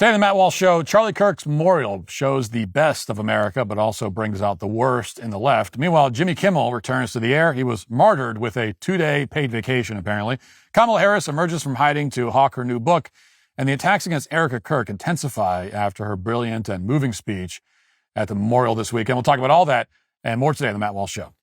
Today on the Matt Walsh Show, Charlie Kirk's memorial shows the best of America, but also brings out the worst in the left. Meanwhile, Jimmy Kimmel returns to the air. He was martyred with a 2-day paid vacation, apparently. Kamala Harris emerges from hiding to hawk her new book, and the attacks against Erika Kirk intensify after her brilliant and moving speech at the memorial this weekend. We'll talk about all that and more today on the Matt Walsh Show.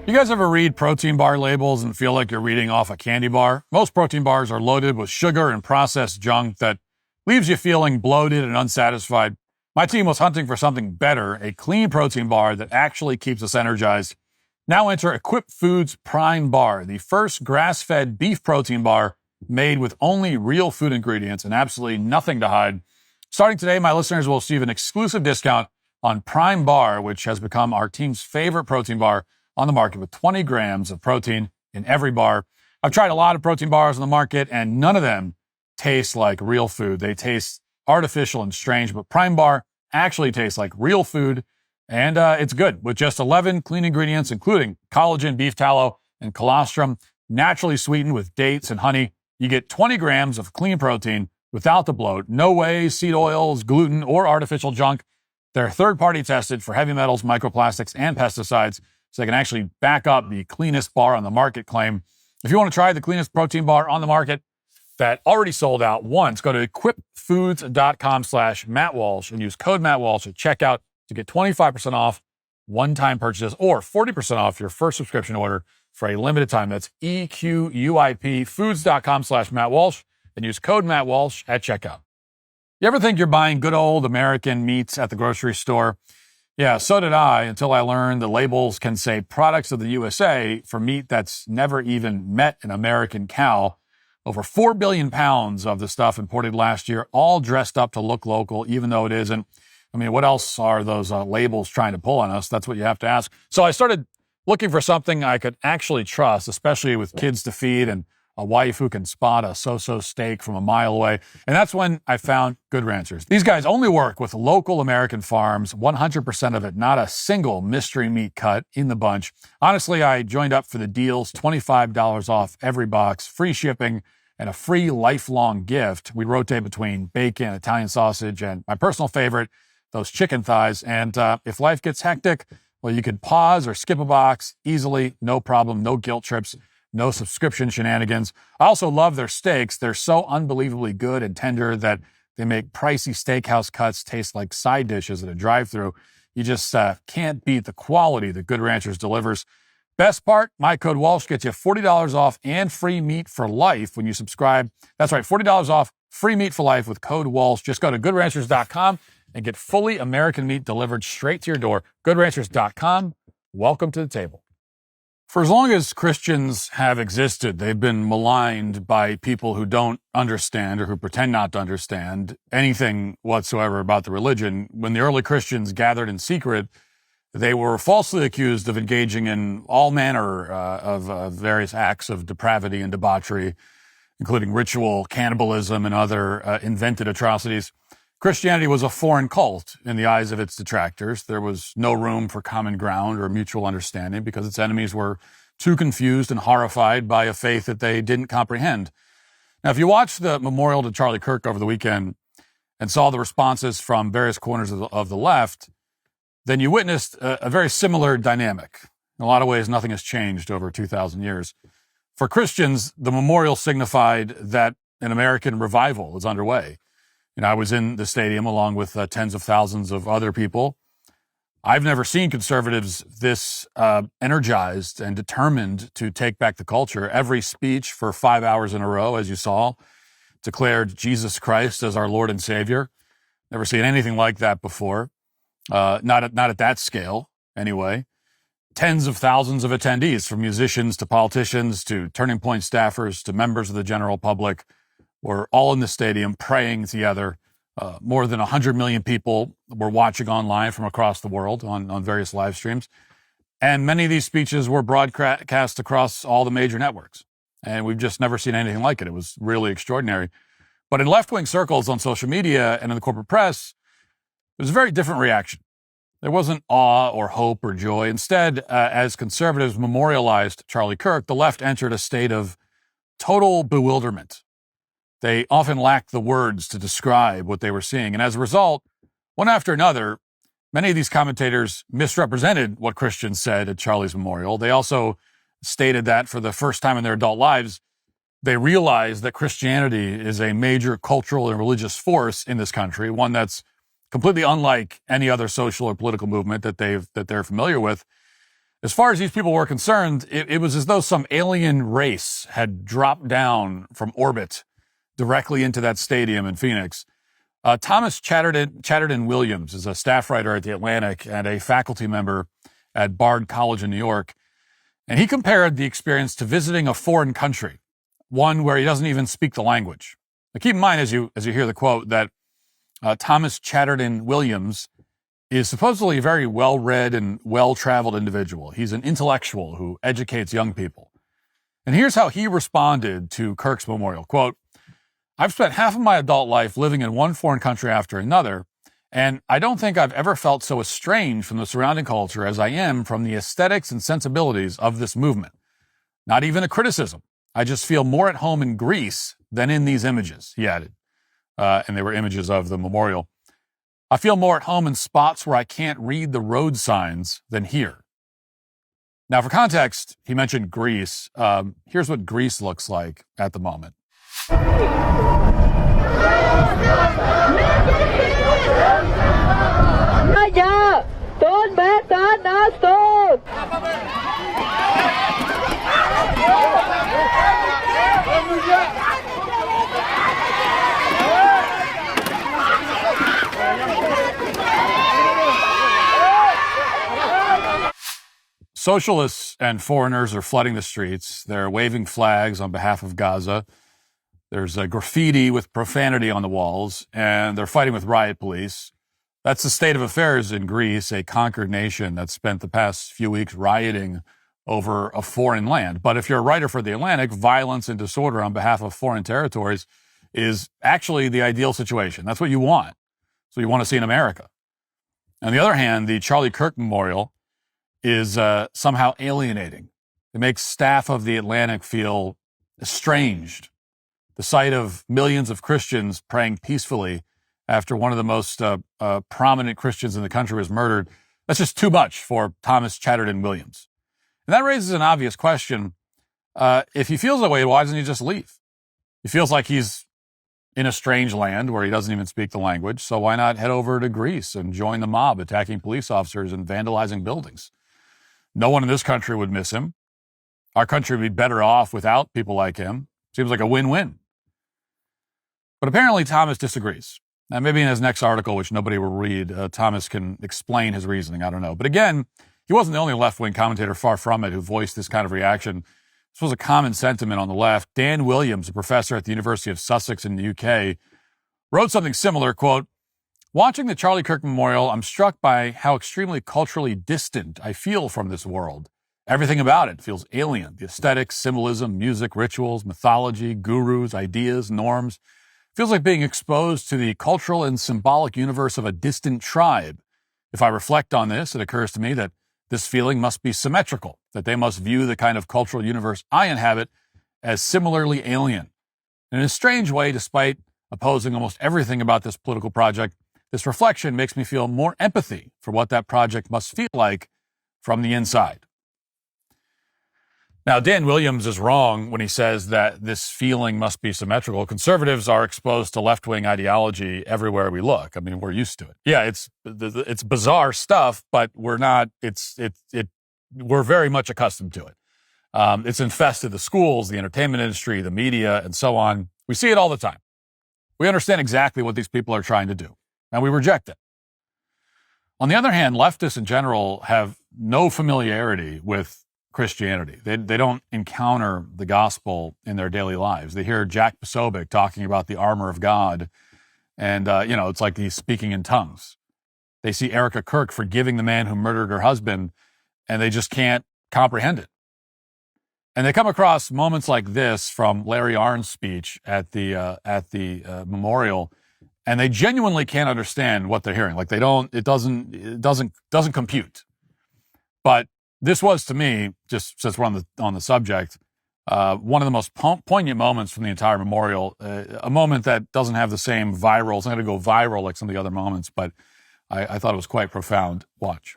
You guys ever read protein bar labels and feel like you're reading off a candy bar? Most protein bars are loaded with sugar and processed junk that leaves you feeling bloated and unsatisfied. My team was hunting for something better, a clean protein bar that actually keeps us energized. Now enter Equip Foods Prime Bar, the first grass-fed beef protein bar made with only real food ingredients and absolutely nothing to hide. Starting today, my listeners will receive an exclusive discount on Prime Bar, which has become our team's favorite protein bar on the market, with 20 grams of protein in every bar. I've tried a lot of protein bars on the market, and none of them taste like real food. They taste artificial and strange, but Prime Bar actually tastes like real food, and it's good. With just 11 clean ingredients, including collagen, beef tallow, and colostrum, naturally sweetened with dates and honey, you get 20 grams of clean protein without the bloat. No whey, seed oils, gluten, or artificial junk. They're third-party tested for heavy metals, microplastics, and pesticides, so they can actually back up the cleanest bar on the market claim. If you want to try the cleanest protein bar on the market that already sold out once, go to equipfoods.com/Matt Walsh and use code Matt Walsh at checkout to get 25% off one-time purchases or 40% off your first subscription order for a limited time. That's equipfoods.com/Matt Walsh and use code Matt Walsh at checkout. You ever think you're buying good old American meats at the grocery store? Yeah, so did I, until I learned the labels can say products of the USA for meat that's never even met an American cow. Over 4 billion pounds of the stuff imported last year, all dressed up to look local, even though it isn't. I mean, what else are those labels trying to pull on us? That's what you have to ask. So I started looking for something I could actually trust, especially with kids to feed and a wife who can spot a so-so steak from a mile away. And that's when I found Good Ranchers. These guys only work with local American farms, 100% of it, not a single mystery meat cut in the bunch. Honestly, I joined up for the deals, $25 off every box, free shipping, and a free lifelong gift. We rotate between bacon, Italian sausage, and my personal favorite, those chicken thighs. And if life gets hectic, well, you could pause or skip a box easily, no problem, no guilt trips. No subscription shenanigans. I also love their steaks. They're so unbelievably good and tender that they make pricey steakhouse cuts taste like side dishes at a drive-thru. You just can't beat the quality that Good Ranchers delivers. Best part, my code Walsh gets you $40 off and free meat for life when you subscribe. That's right, $40 off, free meat for life with code Walsh. Just go to goodranchers.com and get fully American meat delivered straight to your door. Goodranchers.com. Welcome to the table. For as long as Christians have existed, they've been maligned by people who don't understand or who pretend not to understand anything whatsoever about the religion. When the early Christians gathered in secret, they were falsely accused of engaging in all manner of various acts of depravity and debauchery, including ritual cannibalism and other invented atrocities. Christianity was a foreign cult in the eyes of its detractors. There was no room for common ground or mutual understanding because its enemies were too confused and horrified by a faith that they didn't comprehend. Now, if you watched the memorial to Charlie Kirk over the weekend and saw the responses from various corners of the left, then you witnessed a very similar dynamic. In a lot of ways, nothing has changed over 2,000 years. For Christians, the memorial signified that an American revival is underway. And I was in the stadium along with tens of thousands of other people. I've never seen conservatives this energized and determined to take back the culture. Every speech for 5 hours in a row, as you saw, declared Jesus Christ as our Lord and Savior. Never seen anything like that before. Not at that scale, anyway. Tens of thousands of attendees, from musicians to politicians to Turning Point staffers to members of the general public, were all in the stadium praying together More than 100 million people were watching online from across the world on various live streams. And many of these speeches were broadcast across all the major networks. And we've just never seen anything like it. It was really extraordinary. But in left-wing circles on social media and in the corporate press, it was a very different reaction. There wasn't awe or hope or joy. Instead, as conservatives memorialized Charlie Kirk, the left entered a state of total bewilderment. They often lacked the words to describe what they were seeing. And as a result, one after another, many of these commentators misrepresented what Christians said at Charlie's memorial. They also stated that for the first time in their adult lives, they realized that Christianity is a major cultural and religious force in this country, one that's completely unlike any other social or political movement that they're familiar with. As far as these people were concerned, it was as though some alien race had dropped down from orbit directly into that stadium in Phoenix. Thomas Chatterton Williams is a staff writer at The Atlantic and a faculty member at Bard College in New York. And he compared the experience to visiting a foreign country, one where he doesn't even speak the language. Now, keep in mind as you hear the quote that Thomas Chatterton Williams is supposedly a very well-read and well-traveled individual. He's an intellectual who educates young people. And here's how he responded to Kirk's memorial. Quote, "I've spent half of my adult life living in one foreign country after another, and I don't think I've ever felt so estranged from the surrounding culture as I am from the aesthetics and sensibilities of this movement. Not even a criticism. I just feel more at home in Greece than in these images," he added. And they were images of the memorial. "I feel more at home in spots where I can't read the road signs than here." Now, for context, he mentioned Greece. Here's what Greece looks like at the moment. Socialists and foreigners are flooding the streets. They're waving flags on behalf of Gaza. There's a graffiti with profanity on the walls, and they're fighting with riot police. That's the state of affairs in Greece, a conquered nation that spent the past few weeks rioting over a foreign land. But if you're a writer for The Atlantic, violence and disorder on behalf of foreign territories is actually the ideal situation. That's what you want. So you want to see in America. On the other hand, the Charlie Kirk Memorial is somehow alienating. It makes staff of The Atlantic feel estranged. The sight of millions of Christians praying peacefully after one of the most prominent Christians in the country was murdered, that's just too much for Thomas Chatterton Williams. And that raises an obvious question. If he feels that way, why doesn't he just leave? He feels like he's in a strange land where he doesn't even speak the language, so why not head over to Greece and join the mob attacking police officers and vandalizing buildings? No one in this country would miss him. Our country would be better off without people like him. Seems like a win-win. But apparently Thomas disagrees. Now, maybe in his next article, which nobody will read, Thomas can explain his reasoning. I don't know. But again, he wasn't the only left-wing commentator, far from it, who voiced this kind of reaction. This was a common sentiment on the left. Dan Williams, a professor at the University of Sussex in the UK, wrote something similar, quote, "Watching the Charlie Kirk Memorial, I'm struck by how extremely culturally distant I feel from this world. Everything about it feels alien. The aesthetics, symbolism, music, rituals, mythology, gurus, ideas, norms. Feels like being exposed to the cultural and symbolic universe of a distant tribe. If I reflect on this, it occurs to me that this feeling must be symmetrical, that they must view the kind of cultural universe I inhabit as similarly alien. In a strange way, despite opposing almost everything about this political project, this reflection makes me feel more empathy for what that project must feel like from the inside." Now, Dan Williams is wrong when he says that this feeling must be symmetrical. Conservatives are exposed to left-wing ideology everywhere we look. I mean, we're used to it. Yeah, it's bizarre stuff, but we're very much accustomed to it. It's infested the schools, the entertainment industry, the media, and so on. We see it all the time. We understand exactly what these people are trying to do, and we reject it. On the other hand, leftists in general have no familiarity with Christianity. They don't encounter the gospel in their daily lives. They hear Jack Posobiec talking about the armor of God And, it's like he's speaking in tongues. They see Erika Kirk forgiving the man who murdered her husband, and they just can't comprehend it. And they come across moments like this from Larry Arnn's speech at the memorial, and they genuinely can't understand what they're hearing. Like it doesn't compute. But this was, to me, just since we're on the subject, one of the most poignant moments from the entire memorial, a moment that doesn't have the same viral, it's not going to go viral like some of the other moments, but I thought it was quite profound. Watch.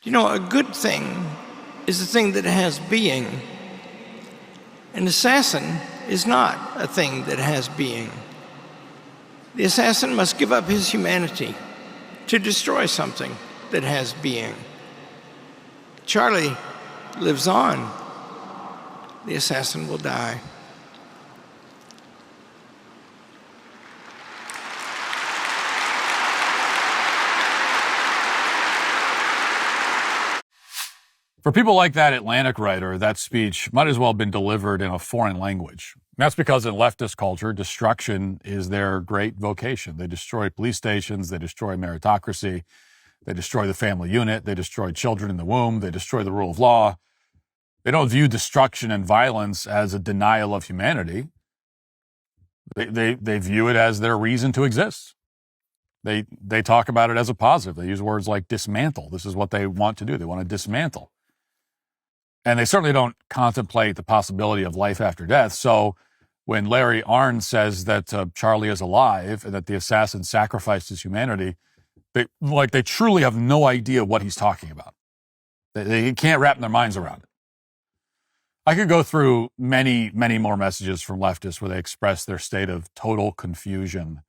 A good thing is a thing that has being. An assassin is not a thing that has being. The assassin must give up his humanity to destroy something that has being. Charlie lives on. The assassin will die. For people like that Atlantic writer, that speech might as well have been delivered in a foreign language. That's because in leftist culture, destruction is their great vocation. They destroy police stations, they destroy meritocracy, they destroy the family unit, they destroy children in the womb, they destroy the rule of law. They don't view destruction and violence as a denial of humanity. They view it as their reason to exist. They talk about it as a positive. They use words like dismantle. This is what they want to do. They want to dismantle. And they certainly don't contemplate the possibility of life after death. So when Larry Arnn says that Charlie is alive and that the assassin sacrificed his humanity, they truly have no idea what he's talking about. They can't wrap their minds around it. I could go through many, many more messages from leftists where they express their state of total confusion,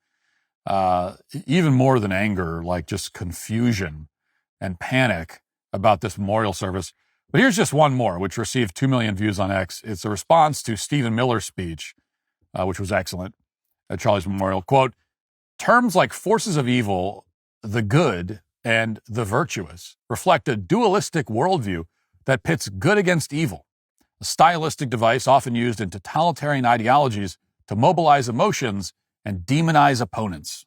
even more than anger, like just confusion and panic about this memorial service. But here's just one more, which received 2 million views on X. It's a response to Stephen Miller's speech, which was excellent, at Charlie's memorial. Quote, terms like forces of evil, the good, and the virtuous reflect a dualistic worldview that pits good against evil, a stylistic device often used in totalitarian ideologies to mobilize emotions and demonize opponents.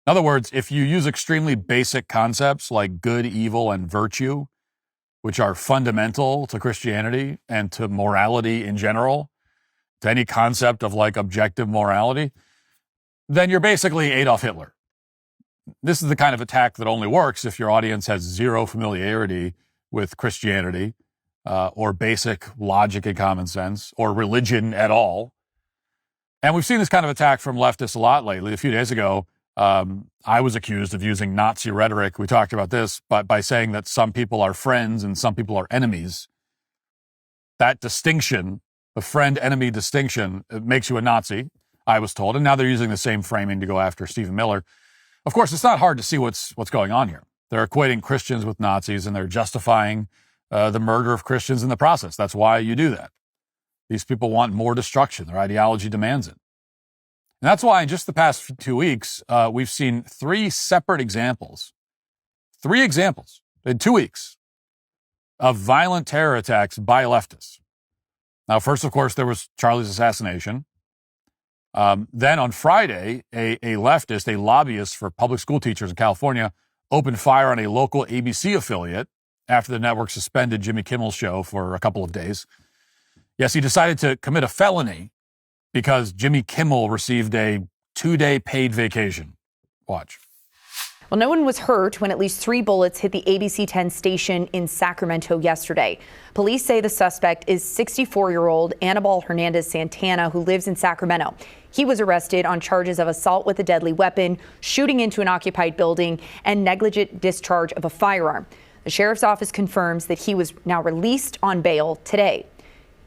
In other words, if you use extremely basic concepts like good, evil, and virtue, which are fundamental to Christianity and to morality in general, to any concept of like objective morality, then you're basically Adolf Hitler. This is the kind of attack that only works if your audience has zero familiarity with Christianity or basic logic and common sense or religion at all. And we've seen this kind of attack from leftists a lot lately. A few days ago, I was accused of using Nazi rhetoric. We talked about this, but by saying that some people are friends and some people are enemies. That distinction, the friend-enemy distinction, it makes you a Nazi, I was told. And now they're using the same framing to go after Stephen Miller. Of course, it's not hard to see what's going on here. They're equating Christians with Nazis, and they're justifying the murder of Christians in the process. That's why you do that. These people want more destruction. Their ideology demands it. And that's why in just the past 2 weeks, we've seen 3 separate examples. 3 examples in 2 weeks of violent terror attacks by leftists. Now, first, of course, there was Charlie's assassination. Then on Friday, a leftist, a lobbyist for public school teachers in California, opened fire on a local ABC affiliate after the network suspended Jimmy Kimmel's show for a couple of days. Yes, he decided to commit a felony because Jimmy Kimmel received a 2-day paid vacation. Watch. Well, no one was hurt when at least 3 bullets hit the ABC 10 station in Sacramento yesterday. Police say the suspect is 64-year-old Anibal Hernandez Santana, who lives in Sacramento. He was arrested on charges of assault with a deadly weapon, shooting into an occupied building, and negligent discharge of a firearm. The sheriff's office confirms that he was now released on bail today.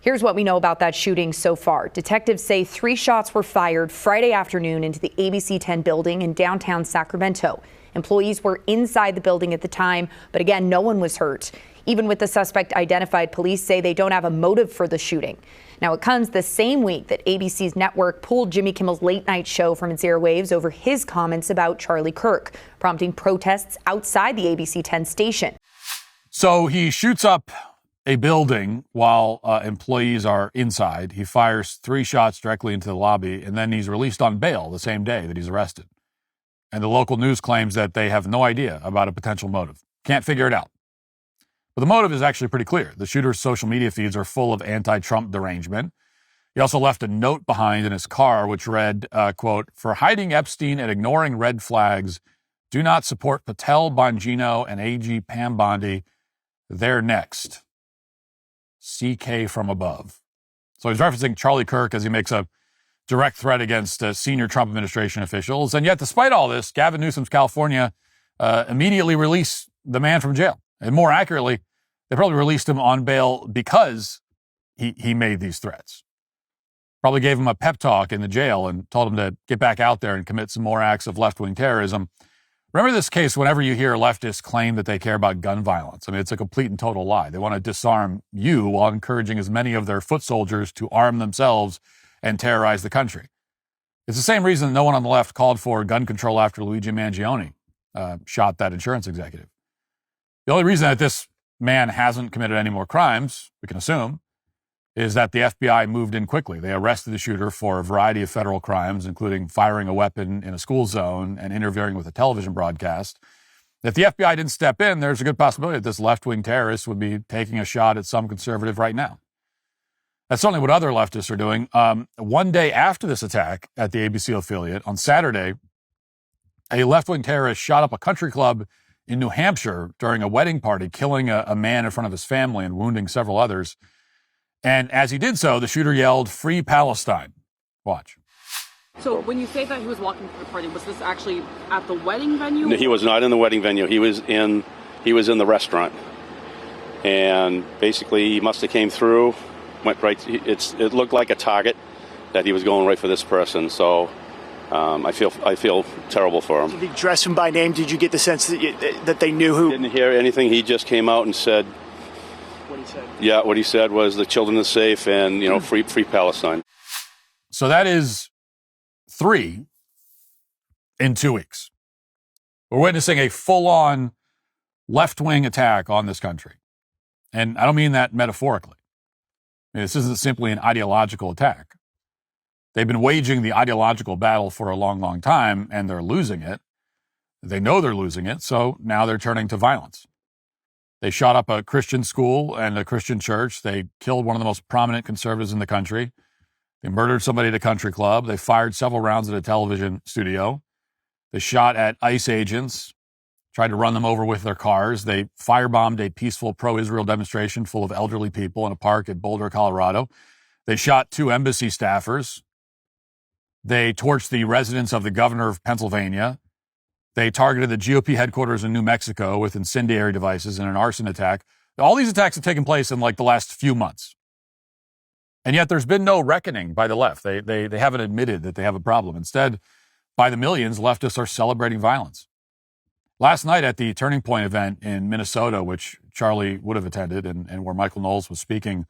Here's what we know about that shooting so far. Detectives say 3 shots were fired Friday afternoon into the ABC 10 building in downtown Sacramento. Employees were inside the building at the time, but again, no one was hurt. Even with the suspect identified, police say they don't have a motive for the shooting. Now, it comes the same week that ABC's network pulled Jimmy Kimmel's late-night show from its airwaves over his comments about Charlie Kirk, prompting protests outside the ABC 10 station. So he shoots up a building while employees are inside. He fires 3 shots directly into the lobby, and then he's released on bail the same day that he's arrested. And the local news claims that they have no idea about a potential motive. Can't figure it out. But the motive is actually pretty clear. The shooter's social media feeds are full of anti-Trump derangement. He also left a note behind in his car which read, quote, "For hiding Epstein and ignoring red flags, do not support Patel, Bongino, and AG Pam Bondi. They're next. CK from above." So he's referencing Charlie Kirk as he makes a direct threat against senior Trump administration officials. And yet, despite all this, Gavin Newsom's California immediately released the man from jail. And more accurately, they probably released him on bail because he made these threats. Probably gave him a pep talk in the jail and told him to get back out there and commit some more acts of left-wing terrorism. Remember this case whenever you hear leftists claim that they care about gun violence. I mean, it's a complete and total lie. They want to disarm you while encouraging as many of their foot soldiers to arm themselves and terrorize the country. It's the same reason no one on the left called for gun control after Luigi Mangione shot that insurance executive. The only reason that this man hasn't committed any more crimes, we can assume, is that the FBI moved in quickly. They arrested the shooter for a variety of federal crimes, including firing a weapon in a school zone and interfering with a television broadcast. If the FBI didn't step in, there's a good possibility that this left-wing terrorist would be taking a shot at some conservative right now. That's certainly what other leftists are doing. One day after this attack at the ABC affiliate, on Saturday, a left-wing terrorist shot up a country club in New Hampshire during a wedding party, killing a man in front of his family and wounding several others. And as he did so, the shooter yelled, "Free Palestine." Watch. So when you say that he was walking to the party, was this actually at the wedding venue? No, he was not in the wedding venue. He was in the restaurant. And basically he must have came through, went right. It looked like a target that he was going right for this person. So I feel terrible for him. Did he address him by name? Did you get the sense that they knew who? Didn't hear anything. He just came out and said, What he said. Yeah, what he said was the children are safe and, free Palestine. So that is 3 in 2 weeks. We're witnessing a full-on left-wing attack on this country. And I don't mean that metaphorically. I mean, this isn't simply an ideological attack. They've been waging the ideological battle for a long, long time, and they're losing it. They know they're losing it, so now they're turning to violence. They shot up a Christian school and a Christian church. They killed one of the most prominent conservatives in the country. They murdered somebody at a country club. They fired several rounds at a television studio. They shot at ICE agents, tried to run them over with their cars. They firebombed a peaceful pro-Israel demonstration full of elderly people in a park at Boulder, Colorado. They shot 2 embassy staffers. They torched the residence of the governor of Pennsylvania. They targeted the GOP headquarters in New Mexico with incendiary devices in an arson attack. All these attacks have taken place in the last few months. And yet there's been no reckoning by the left. They haven't admitted that they have a problem. Instead, by the millions, leftists are celebrating violence. Last night at the Turning Point event in Minnesota, which Charlie would have attended and where Michael Knowles was speaking,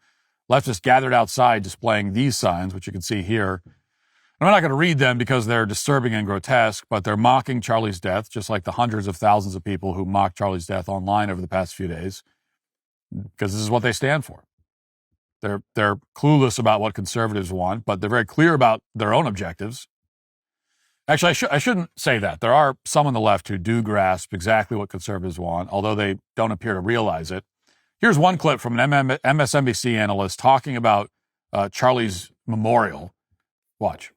leftists gathered outside displaying these signs, which you can see here. I'm not going to read them because they're disturbing and grotesque, but they're mocking Charlie's death, just like the hundreds of thousands of people who mocked Charlie's death online over the past few days, because this is what they stand for. They're clueless about what conservatives want, but they're very clear about their own objectives. Actually, I shouldn't say that. There are some on the left who do grasp exactly what conservatives want, although they don't appear to realize it. Here's one clip from an MSNBC analyst talking about Charlie's memorial. Watch.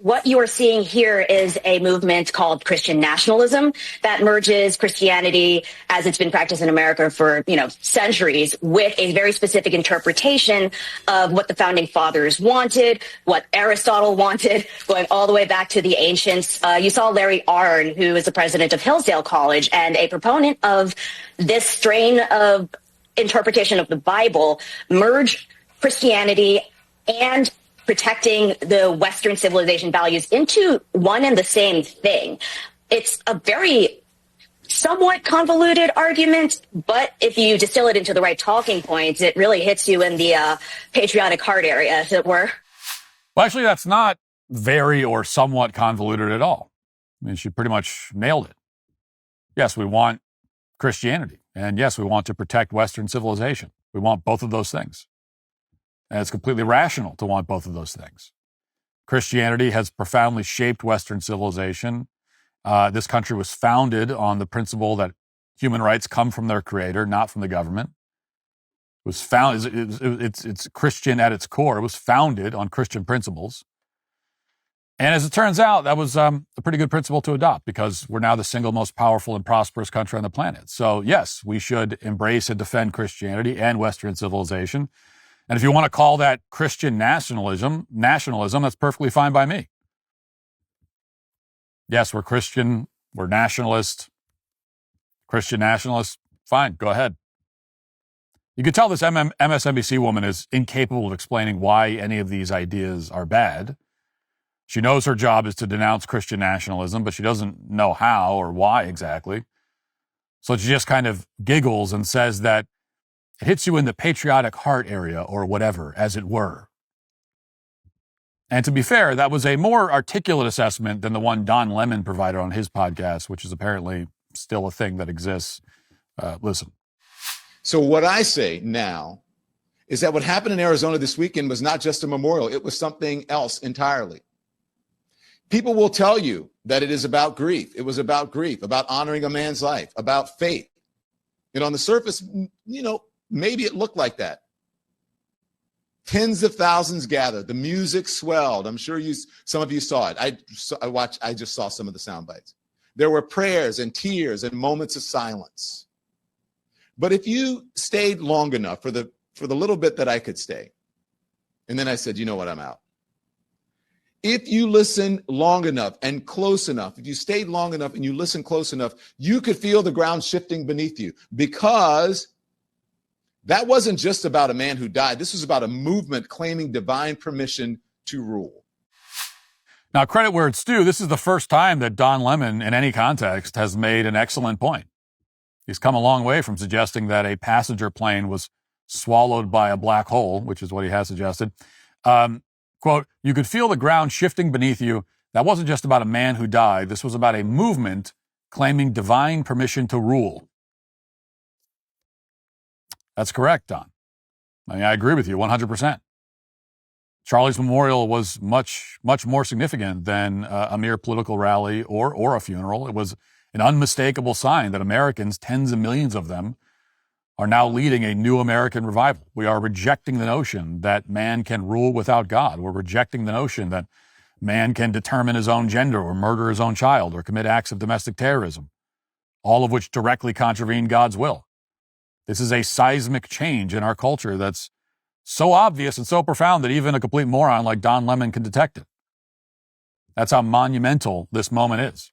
What you are seeing here is a movement called Christian nationalism that merges Christianity as it's been practiced in America for, centuries with a very specific interpretation of what the founding fathers wanted, what Aristotle wanted, going all the way back to the ancients. You saw Larry Arnn, who is the president of Hillsdale College and a proponent of this strain of interpretation of the Bible, merge Christianity and protecting the Western civilization values into one and the same thing. It's a very somewhat convoluted argument, but if you distill it into the right talking points, it really hits you in the patriotic heart area, as it were. Well, actually, that's not very or somewhat convoluted at all. I mean, she pretty much nailed it. Yes, we want Christianity, And yes, we want to protect Western civilization. We want both of those things. And it's completely rational to want both of those things. Christianity has profoundly shaped Western civilization. This country was founded on the principle that human rights come from their creator, not from the government. It was it's Christian at its core. It was founded on Christian principles. And as it turns out, that was a pretty good principle to adopt because we're now the single most powerful and prosperous country on the planet. So yes, we should embrace and defend Christianity and Western civilization. And if you want to call that Christian nationalism, that's perfectly fine by me. Yes, we're Christian, we're nationalist, Christian nationalists, fine, go ahead. You could tell this MSNBC woman is incapable of explaining why any of these ideas are bad. She knows her job is to denounce Christian nationalism, but she doesn't know how or why exactly. So she just kind of giggles and says that it hits you in the patriotic heart area or whatever, as it were. And to be fair, that was a more articulate assessment than the one Don Lemon provided on his podcast, which is apparently still a thing that exists. Listen. So what I say now is that what happened in Arizona this weekend was not just a memorial. It was something else entirely. People will tell you that it is about grief. It was about grief, about honoring a man's life, about faith. And on the surface, maybe it looked like that. Tens of thousands gathered. The music swelled. I'm sure some of you saw it. I just saw some of the sound bites. There were prayers and tears and moments of silence. But if you stayed long enough for the little bit that I could stay, and then I said, you know what, I'm out. If you listen long enough and close enough, if you stayed long enough and you listen close enough, you could feel the ground shifting beneath you, because that wasn't just about a man who died. This was about a movement claiming divine permission to rule. Now, credit where it's due. This is the first time that Don Lemon, in any context, has made an excellent point. He's come a long way from suggesting that a passenger plane was swallowed by a black hole, which is what he has suggested. Quote, you could feel the ground shifting beneath you. That wasn't just about a man who died. This was about a movement claiming divine permission to rule. That's correct, Don. I agree with you 100%. Charlie's memorial was much, much more significant than a mere political rally or a funeral. It was an unmistakable sign that Americans, tens of millions of them, are now leading a new American revival. We are rejecting the notion that man can rule without God. We're rejecting the notion that man can determine his own gender or murder his own child or commit acts of domestic terrorism, all of which directly contravene God's will. This is a seismic change in our culture that's so obvious and so profound that even a complete moron like Don Lemon can detect it. That's how monumental this moment is.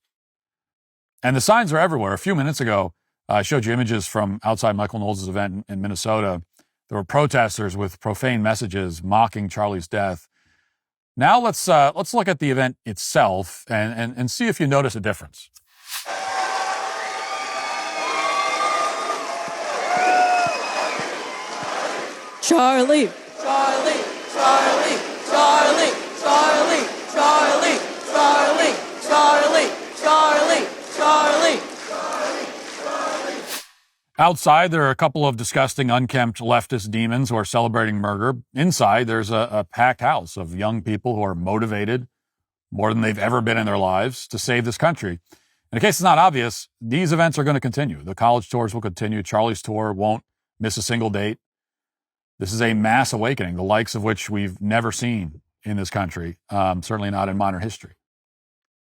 And the signs are everywhere. A few minutes ago, I showed you images from outside Michael Knowles' event in Minnesota. There were protesters with profane messages mocking Charlie's death. Now let's look at the event itself and see if you notice a difference. Charlie, Charlie, Charlie, Charlie, Charlie, Charlie, Charlie, Charlie, Charlie, Charlie. Outside, there are a couple of disgusting, unkempt leftist demons who are celebrating murder. Inside, there's a packed house of young people who are motivated more than they've ever been in their lives to save this country. In case it's not obvious, these events are going to continue. The college tours will continue. Charlie's tour won't miss a single date. This is a mass awakening, the likes of which we've never seen in this country, certainly not in modern history.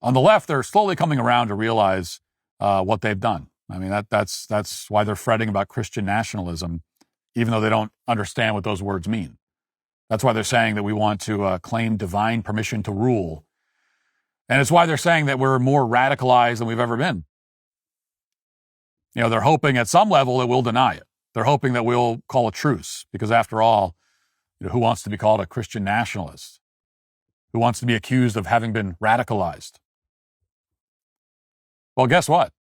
On the left, they're slowly coming around to realize what they've done. I mean, that's why they're fretting about Christian nationalism, even though they don't understand what those words mean. That's why they're saying that we want to claim divine permission to rule. And it's why they're saying that we're more radicalized than we've ever been. They're hoping at some level that we'll deny it. They're hoping that we'll call a truce, because after all, who wants to be called a Christian nationalist? Who wants to be accused of having been radicalized? Well, guess what?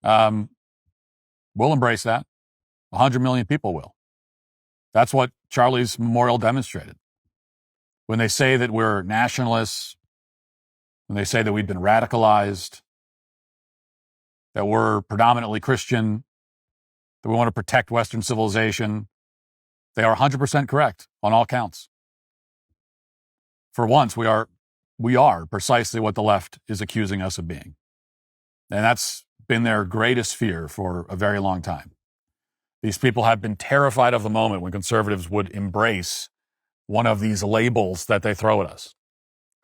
We'll embrace that. 100 million people will. That's what Charlie's memorial demonstrated. When they say that we're nationalists, when they say that we've been radicalized, that we're predominantly Christian, that we want to protect Western civilization. They are 100% correct on all counts. For once, we are precisely what the left is accusing us of being. And that's been their greatest fear for a very long time. These people have been terrified of the moment when conservatives would embrace one of these labels that they throw at us,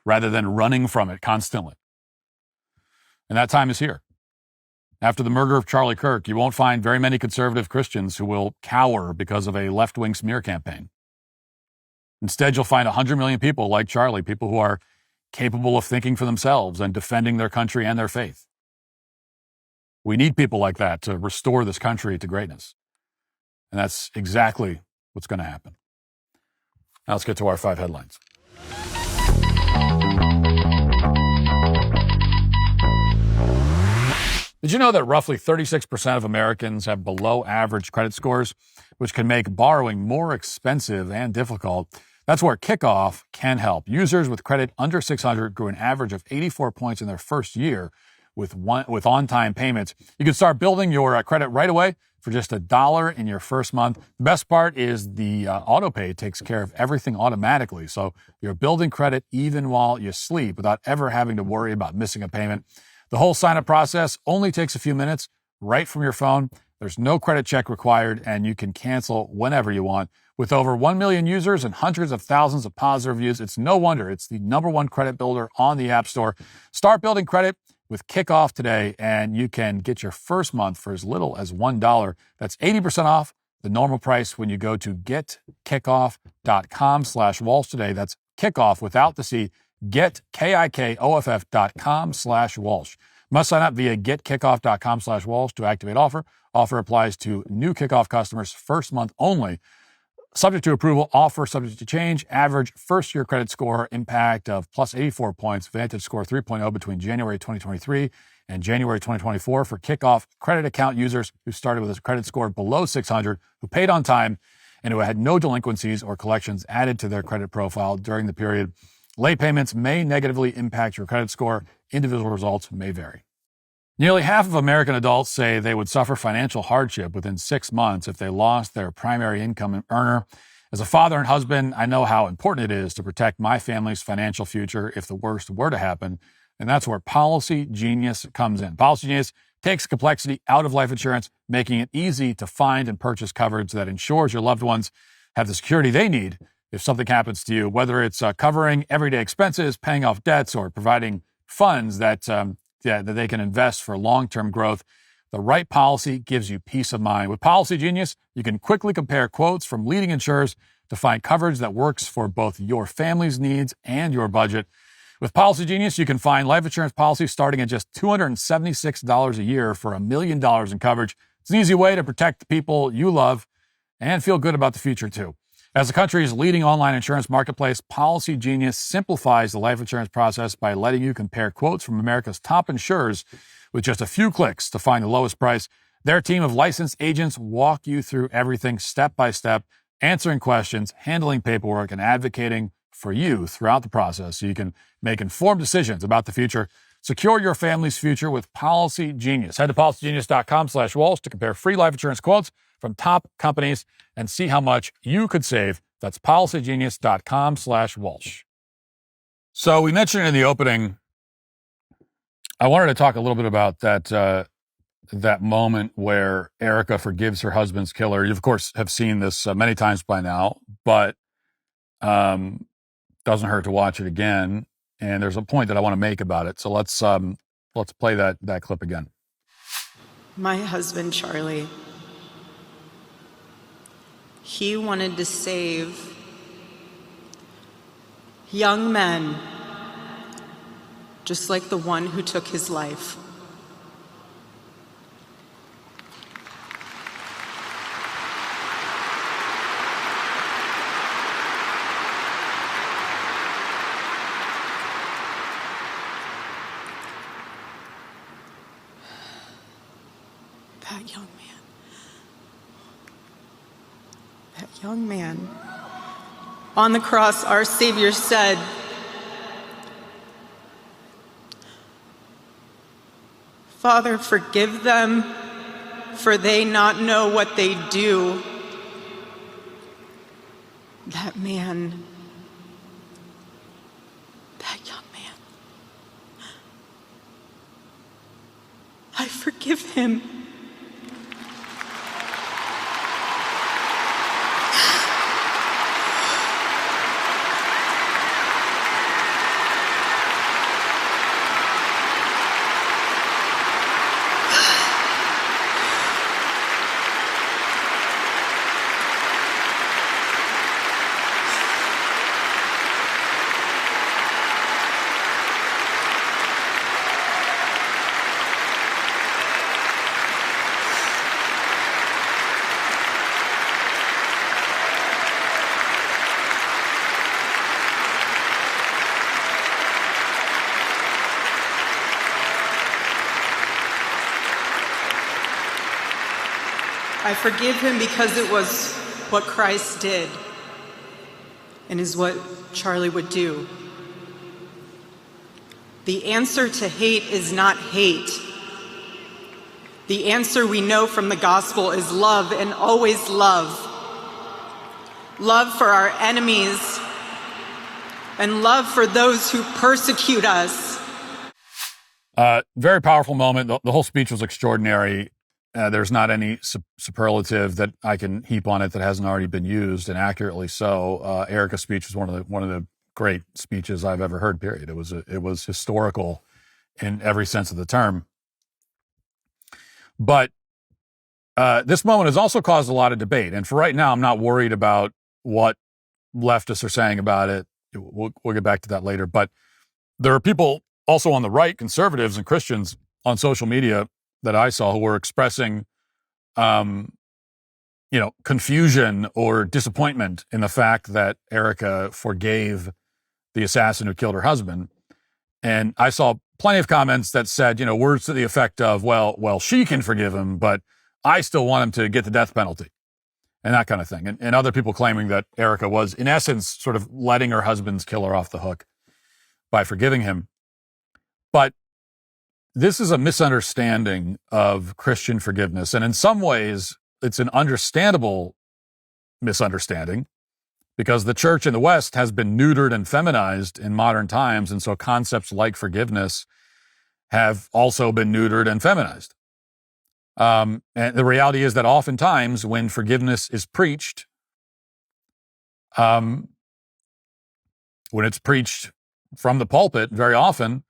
rather than running from it constantly. And that time is here. After the murder of Charlie Kirk, you won't find very many conservative Christians who will cower because of a left-wing smear campaign. Instead, you'll find 100 million people like Charlie, people who are capable of thinking for themselves and defending their country and their faith. We need people like that to restore this country to greatness. And that's exactly what's going to happen. Now let's get to our 5 headlines. Did you know that roughly 36% of Americans have below average credit scores, which can make borrowing more expensive and difficult? That's where Kickoff can help. Users with credit under 600 grew an average of 84 points in their first year with on-time payments. You can start building your credit right away for just $1 in your first month. The best part is the autopay takes care of everything automatically. So you're building credit even while you sleep without ever having to worry about missing a payment. The whole sign-up process only takes a few minutes right from your phone. There's no credit check required, and you can cancel whenever you want. With over 1 million users and hundreds of thousands of positive reviews, it's no wonder it's the #1 credit builder on the App Store. Start building credit with Kickoff today, and you can get your first month for as little as $1. That's 80% off the normal price when you go to getkickoff.com/Walsh today. That's Kickoff without the C. getkickoff.com/Walsh. Must sign up via getkickoff.com/Walsh to activate offer. Offer applies to new Kickoff customers first month only. Subject to approval, offer subject to change. Average first-year credit score impact of plus 84 points. Vantage score 3.0 between January 2023 and January 2024 for Kickoff credit account users who started with a credit score below 600, who paid on time, and who had no delinquencies or collections added to their credit profile during the period. Late payments may negatively impact your credit score. Individual results may vary. Nearly half of American adults say they would suffer financial hardship within 6 months if they lost their primary income earner. As a father and husband, I know how important it is to protect my family's financial future if the worst were to happen. And that's where Policy Genius comes in. Policy Genius takes complexity out of life insurance, making it easy to find and purchase coverage that ensures your loved ones have the security they need if something happens to you, whether it's covering everyday expenses, paying off debts, or providing funds that they can invest for long-term growth. The right policy gives you peace of mind. With Policy Genius, you can quickly compare quotes from leading insurers to find coverage that works for both your family's needs and your budget. With Policy Genius, you can find life insurance policies starting at just $276 a year for $1 million in coverage. It's an easy way to protect the people you love and feel good about the future, too. As the country's leading online insurance marketplace, Policy Genius simplifies the life insurance process by letting you compare quotes from America's top insurers with just a few clicks to find the lowest price. Their team of licensed agents walk you through everything step by step, answering questions, handling paperwork, and advocating for you throughout the process so you can make informed decisions about the future. Secure your family's future with Policy Genius. Head to policygenius.com/Walsh to compare free life insurance quotes from top companies and see how much you could save. That's policygenius.com/Walsh. So we mentioned in the opening, I wanted to talk a little bit about that moment where Erika forgives her husband's killer. You, of course, have seen this many times by now, but doesn't hurt to watch it again. And there's a point that I want to make about it. So let's play that clip again. My husband, Charlie, he wanted to save young men just like the one who took his life. That young man. On the cross, our Savior said, "Father, forgive them, for they not know what they do. That man, that young man, I forgive him. I forgive him because it was what Christ did and is what Charlie would do. The answer to hate is not hate. The answer we know from the gospel is love, and always love. Love for our enemies and love for those who persecute us. Very powerful moment. The whole speech was extraordinary. There's not any superlative that I can heap on it that hasn't already been used, and accurately so. Erika's speech was one of the great speeches I've ever heard. Period. It was historical in every sense of the term. But this moment has also caused a lot of debate, and for right now, I'm not worried about what leftists are saying about it. We'll get back to that later. But there are people also on the right, conservatives and Christians on social media that I saw who were expressing, confusion or disappointment in the fact that Erika forgave the assassin who killed her husband. And I saw plenty of comments that said, words to the effect of, well, she can forgive him, but I still want him to get the death penalty, and that kind of thing. And other people claiming that Erika was, in essence, sort of letting her husband's killer off the hook by forgiving him. But this is a misunderstanding of Christian forgiveness. And in some ways, it's an understandable misunderstanding because the church in the West has been neutered and feminized in modern times. And so concepts like forgiveness have also been neutered and feminized. And the reality is that oftentimes when forgiveness is preached, when it's preached from the pulpit, very often,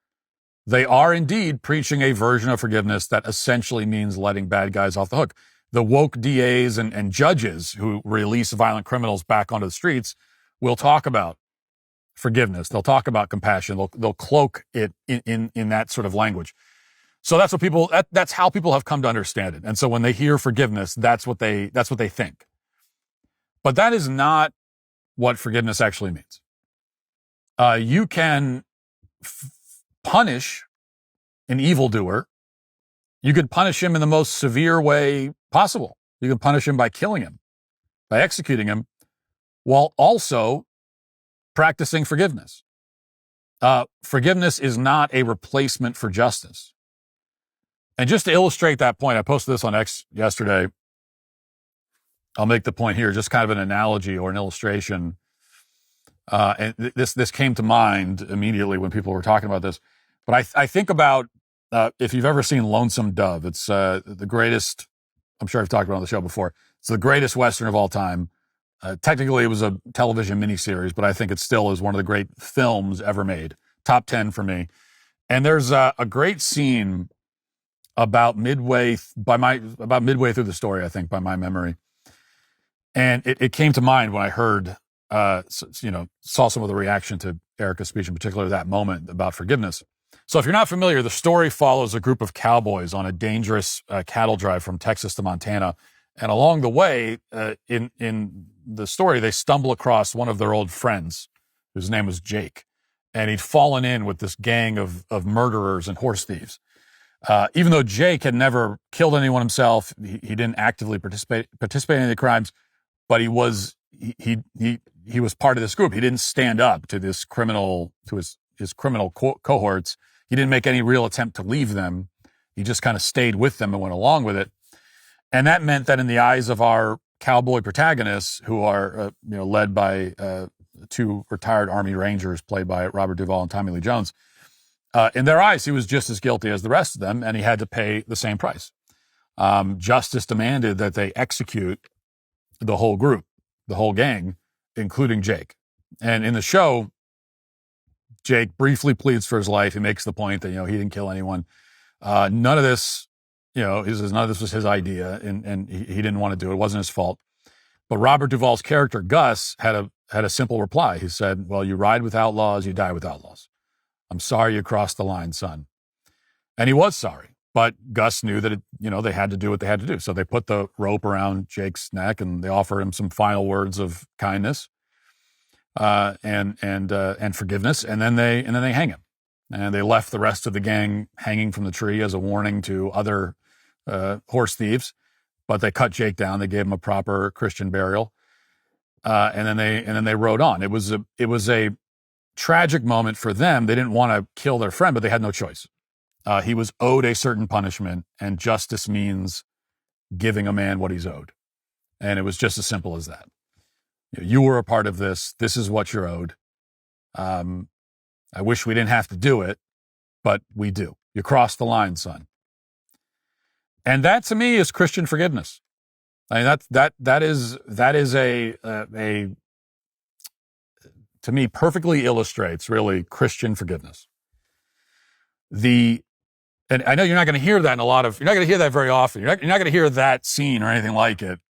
they are indeed preaching a version of forgiveness that essentially means letting bad guys off the hook. The woke DAs and judges who release violent criminals back onto the streets will talk about forgiveness. They'll talk about compassion. They'll cloak it in that sort of language. So that's how people have come to understand it. And so when they hear forgiveness, that's what they think. But that is not what forgiveness actually means. You can punish an evildoer. You could punish him in the most severe way possible. You can punish him by killing him, by executing him, while also practicing forgiveness. Forgiveness is not a replacement for justice. And just to illustrate that point, I posted this on X yesterday. I'll make the point here, just kind of an analogy or an illustration. And this came to mind immediately when people were talking about this. But I think about, if you've ever seen Lonesome Dove, it's the greatest, I'm sure I've talked about it on the show before, it's the greatest Western of all time. Technically, it was a television miniseries, but I think it still is one of the great films ever made. Top 10 for me. And there's a great scene about midway through the story, I think, by my memory. And it came to mind when I heard, saw some of the reaction to Erika's speech, in particular that moment about forgiveness. So if you're not familiar, the story follows a group of cowboys on a dangerous cattle drive from Texas to Montana. And along the way, in the story, they stumble across one of their old friends, whose name was Jake. And he'd fallen in with this gang of murderers and horse thieves. Even though Jake had never killed anyone himself, he didn't actively participate in any crimes, but he was part of this group. He didn't stand up to this criminal, to his criminal cohorts. He didn't make any real attempt to leave them. He just kind of stayed with them and went along with it. And that meant that in the eyes of our cowboy protagonists, who are led by two retired Army Rangers played by Robert Duvall and Tommy Lee Jones, in their eyes, he was just as guilty as the rest of them, and he had to pay the same price. Justice demanded that they execute the whole group, the whole gang, including Jake. And in the show, Jake briefly pleads for his life. He makes the point that, he didn't kill anyone. None of this, he says none of this was his idea, and he didn't want to do it. It wasn't his fault. But Robert Duvall's character, Gus, had a simple reply. He said, well, you ride with outlaws, you die with outlaws. I'm sorry you crossed the line, son. And he was sorry. But Gus knew that, they had to do what they had to do. So they put the rope around Jake's neck and they offer him some final words of kindness and forgiveness. And then they hang him. And they left the rest of the gang hanging from the tree as a warning to other horse thieves. But they cut Jake down. They gave him a proper Christian burial. And then they rode on. It was a tragic moment for them. They didn't want to kill their friend, but they had no choice. He was owed a certain punishment, and justice means giving a man what he's owed. And it was just as simple as that. You were a part of this. This is what you're owed. I wish we didn't have to do it, but we do. You crossed the line, son. And that to me is Christian forgiveness. I mean, that is a to me perfectly illustrates really Christian forgiveness. And I know you're not going to hear that you're not going to hear that very often. You're not going to hear that scene or anything like it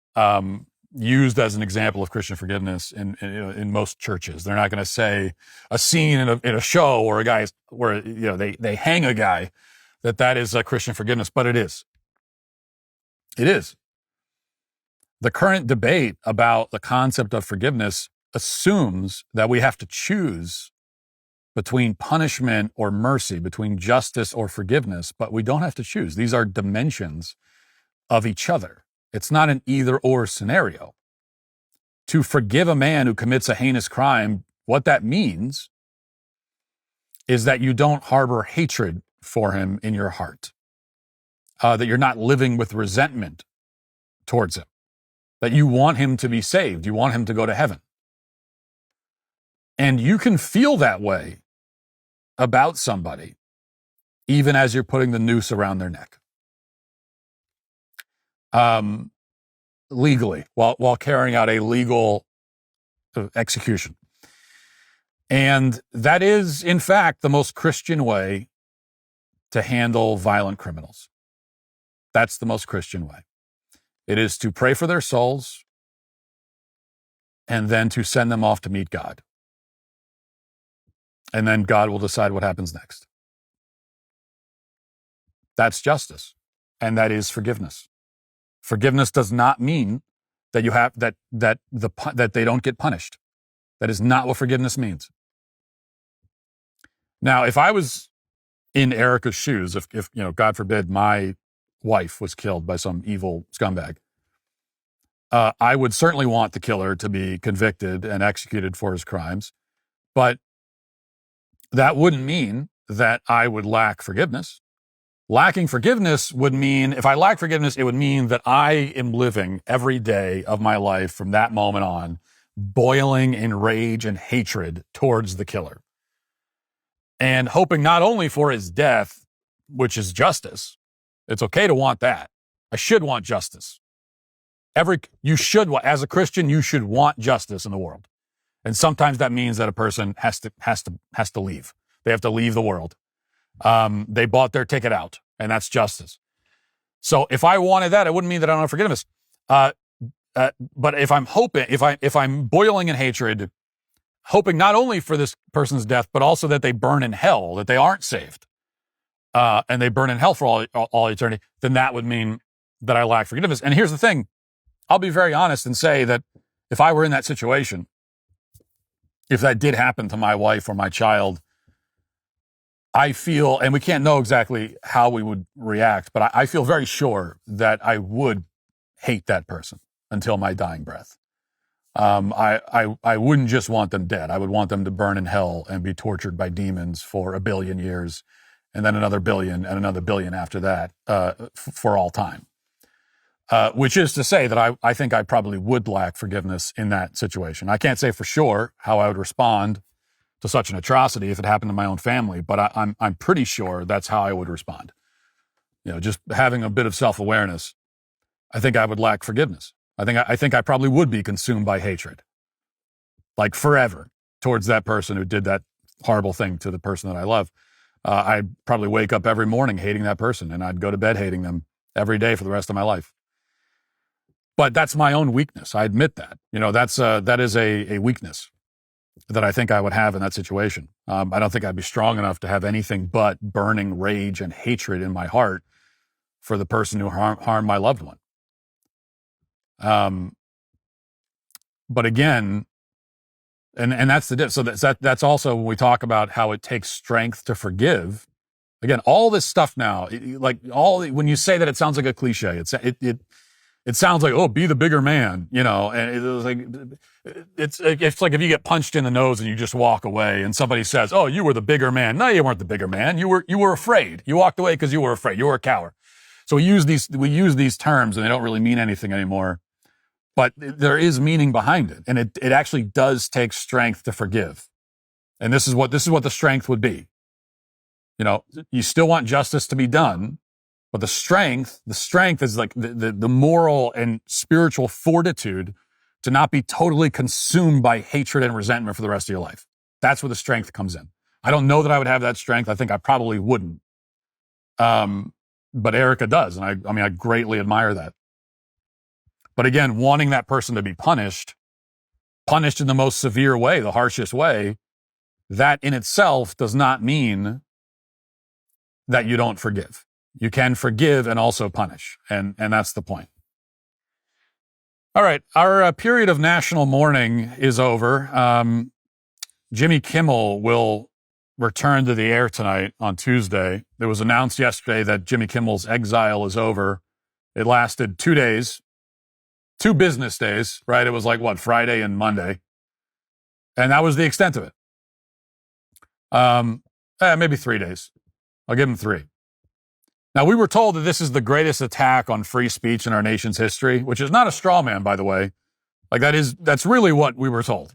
used as an example of Christian forgiveness in most churches. They're not going to say a scene in a show or a guy where they hang a guy that is a Christian forgiveness, but it is. It is. The current debate about the concept of forgiveness assumes that we have to choose between punishment or mercy, between justice or forgiveness, but we don't have to choose. These are dimensions of each other. It's not an either-or scenario. To forgive a man who commits a heinous crime, what that means is that you don't harbor hatred for him in your heart, that you're not living with resentment towards him, that you want him to be saved, you want him to go to heaven. And you can feel that way about somebody, even as you're putting the noose around their neck. Legally, while carrying out a legal execution. And that is, in fact, the most Christian way to handle violent criminals. That's the most Christian way. It is to pray for their souls and then to send them off to meet God. And then God will decide what happens next. That's justice. And that is forgiveness. Forgiveness does not mean that you have that they don't get punished. That is not what forgiveness means. Now, if I was in Erika's shoes, if God forbid my wife was killed by some evil scumbag, I would certainly want the killer to be convicted and executed for his crimes. But that wouldn't mean that I would lack forgiveness. Lacking forgiveness would mean, if I lack forgiveness, it would mean that I am living every day of my life from that moment on, boiling in rage and hatred towards the killer. And hoping not only for his death, which is justice. It's okay to want that. I should want justice. As a Christian, you should want justice in the world. And sometimes that means that a person has to leave. They have to leave the world. They bought their ticket out, and that's justice. So if I wanted that, it wouldn't mean that I don't have forgiveness. But if I'm boiling in hatred, hoping not only for this person's death, but also that they burn in hell, that they aren't saved, and they burn in hell for all eternity, then that would mean that I lack forgiveness. And here's the thing. I'll be very honest and say that if I were in that situation, if that did happen to my wife or my child, I feel, and we can't know exactly how we would react, but I feel very sure that I would hate that person until my dying breath. I wouldn't just want them dead. I would want them to burn in hell and be tortured by demons for 1 billion years, and then another billion and another billion after that, for all time. Which is to say that I think I probably would lack forgiveness in that situation. I can't say for sure how I would respond to such an atrocity if it happened to my own family, but I'm pretty sure that's how I would respond. Just having a bit of self-awareness, I think I would lack forgiveness. I think I probably would be consumed by hatred, like forever, towards that person who did that horrible thing to the person that I love. I'd probably wake up every morning hating that person, and I'd go to bed hating them every day for the rest of my life. But that's my own weakness. I admit that. That is a weakness that I think I would have in that situation. I don't think I'd be strong enough to have anything but burning rage and hatred in my heart for the person who harmed my loved one. But again, and that's the difference. So that's also when we talk about how it takes strength to forgive. Again, all this stuff now, when you say that, it sounds like a cliche. It sounds like, oh, be the bigger man, and it's like if you get punched in the nose and you just walk away and somebody says, oh, you were the bigger man. No, you weren't the bigger man. You were afraid. You walked away because you were afraid. You were a coward. So we use these terms and they don't really mean anything anymore, but there is meaning behind it. And it actually does take strength to forgive. And this is what the strength would be. You still want justice to be done, but the strength is like the moral and spiritual fortitude to not be totally consumed by hatred and resentment for the rest of your life. That's where the strength comes in. I don't know that I would have that strength. I think I probably wouldn't. But Erika does. And I greatly admire that. But again, wanting that person to be punished in the most severe way, the harshest way, that in itself does not mean that you don't forgive. You can forgive and also punish. And that's the point. All right. Our period of national mourning is over. Jimmy Kimmel will return to the air tonight on Tuesday. It was announced yesterday that Jimmy Kimmel's Exile is over. It lasted 2 days, 2 business days, right? It was like, Friday and Monday. And that was the extent of it. Maybe 3 days. I'll give him 3. Now, we were told that this is the greatest attack on free speech in our nation's history, which is not a straw man, by the way. That's really what we were told.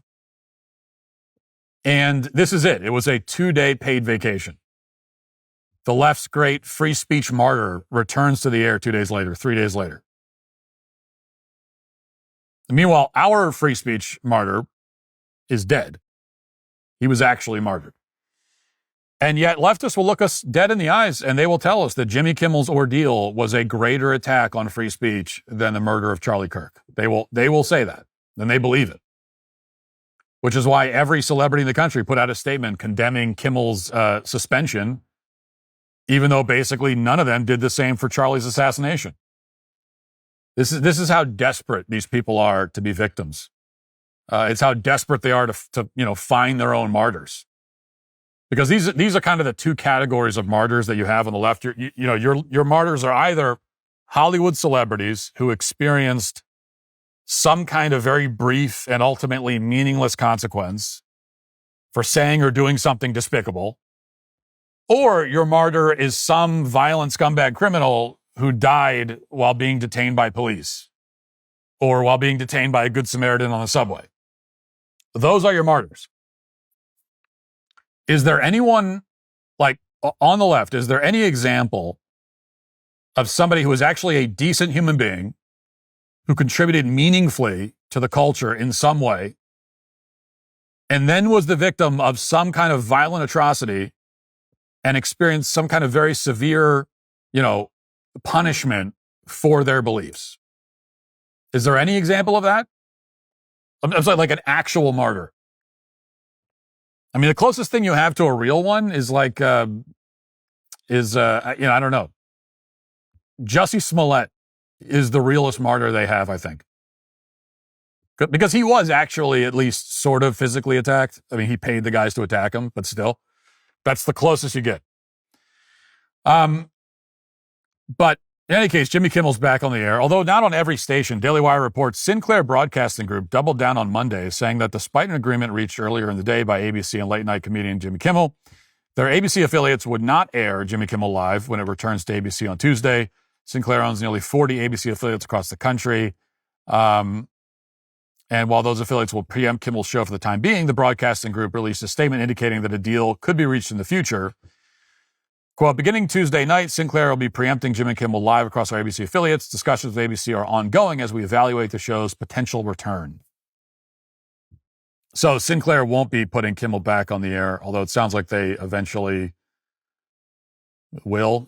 And this is it. It was a 2-day paid vacation. The left's great free speech martyr returns to the air 3 days later. Meanwhile, our free speech martyr is dead. He was actually martyred. And yet leftists will look us dead in the eyes and they will tell us that Jimmy Kimmel's ordeal was a greater attack on free speech than the murder of Charlie Kirk. They will say that, and they believe it. Which is why every celebrity in the country put out a statement condemning Kimmel's suspension, even though basically none of them did the same for Charlie's assassination. This is how desperate these people are to be victims. It's how desperate they are to find their own martyrs. Because these are kind of the 2 categories of martyrs that you have on the left. Your martyrs are either Hollywood celebrities who experienced some kind of very brief and ultimately meaningless consequence for saying or doing something despicable, or your martyr is some violent scumbag criminal who died while being detained by police or while being detained by a Good Samaritan on the subway. Those are your martyrs. Is there anyone, on the left, is there any example of somebody who is actually a decent human being who contributed meaningfully to the culture in some way and then was the victim of some kind of violent atrocity and experienced some kind of very severe, punishment for their beliefs? Is there any example of that? I'm sorry, like an actual martyr. I mean, the closest thing you have to a real one is I don't know. Jussie Smollett is the realest martyr they have, I think. Because he was actually at least sort of physically attacked. I mean, he paid the guys to attack him, but still, that's the closest you get. But in any case, Jimmy Kimmel's back on the air, although not on every station. DailyWire reports Sinclair Broadcasting Group doubled down on Monday, saying that despite an agreement reached earlier in the day by ABC and late-night comedian Jimmy Kimmel, their ABC affiliates would not air Jimmy Kimmel Live when it returns to ABC on Tuesday. Sinclair owns nearly 40 ABC affiliates across the country. And while those affiliates will preempt Kimmel's show for the time being, the broadcasting group released a statement indicating that a deal could be reached in the future. Quote, beginning Tuesday night, Sinclair will be preempting Jimmy Kimmel live across our ABC affiliates. Discussions with ABC are ongoing as we evaluate the show's potential return. So Sinclair won't be putting Kimmel back on the air, although it sounds like they eventually will,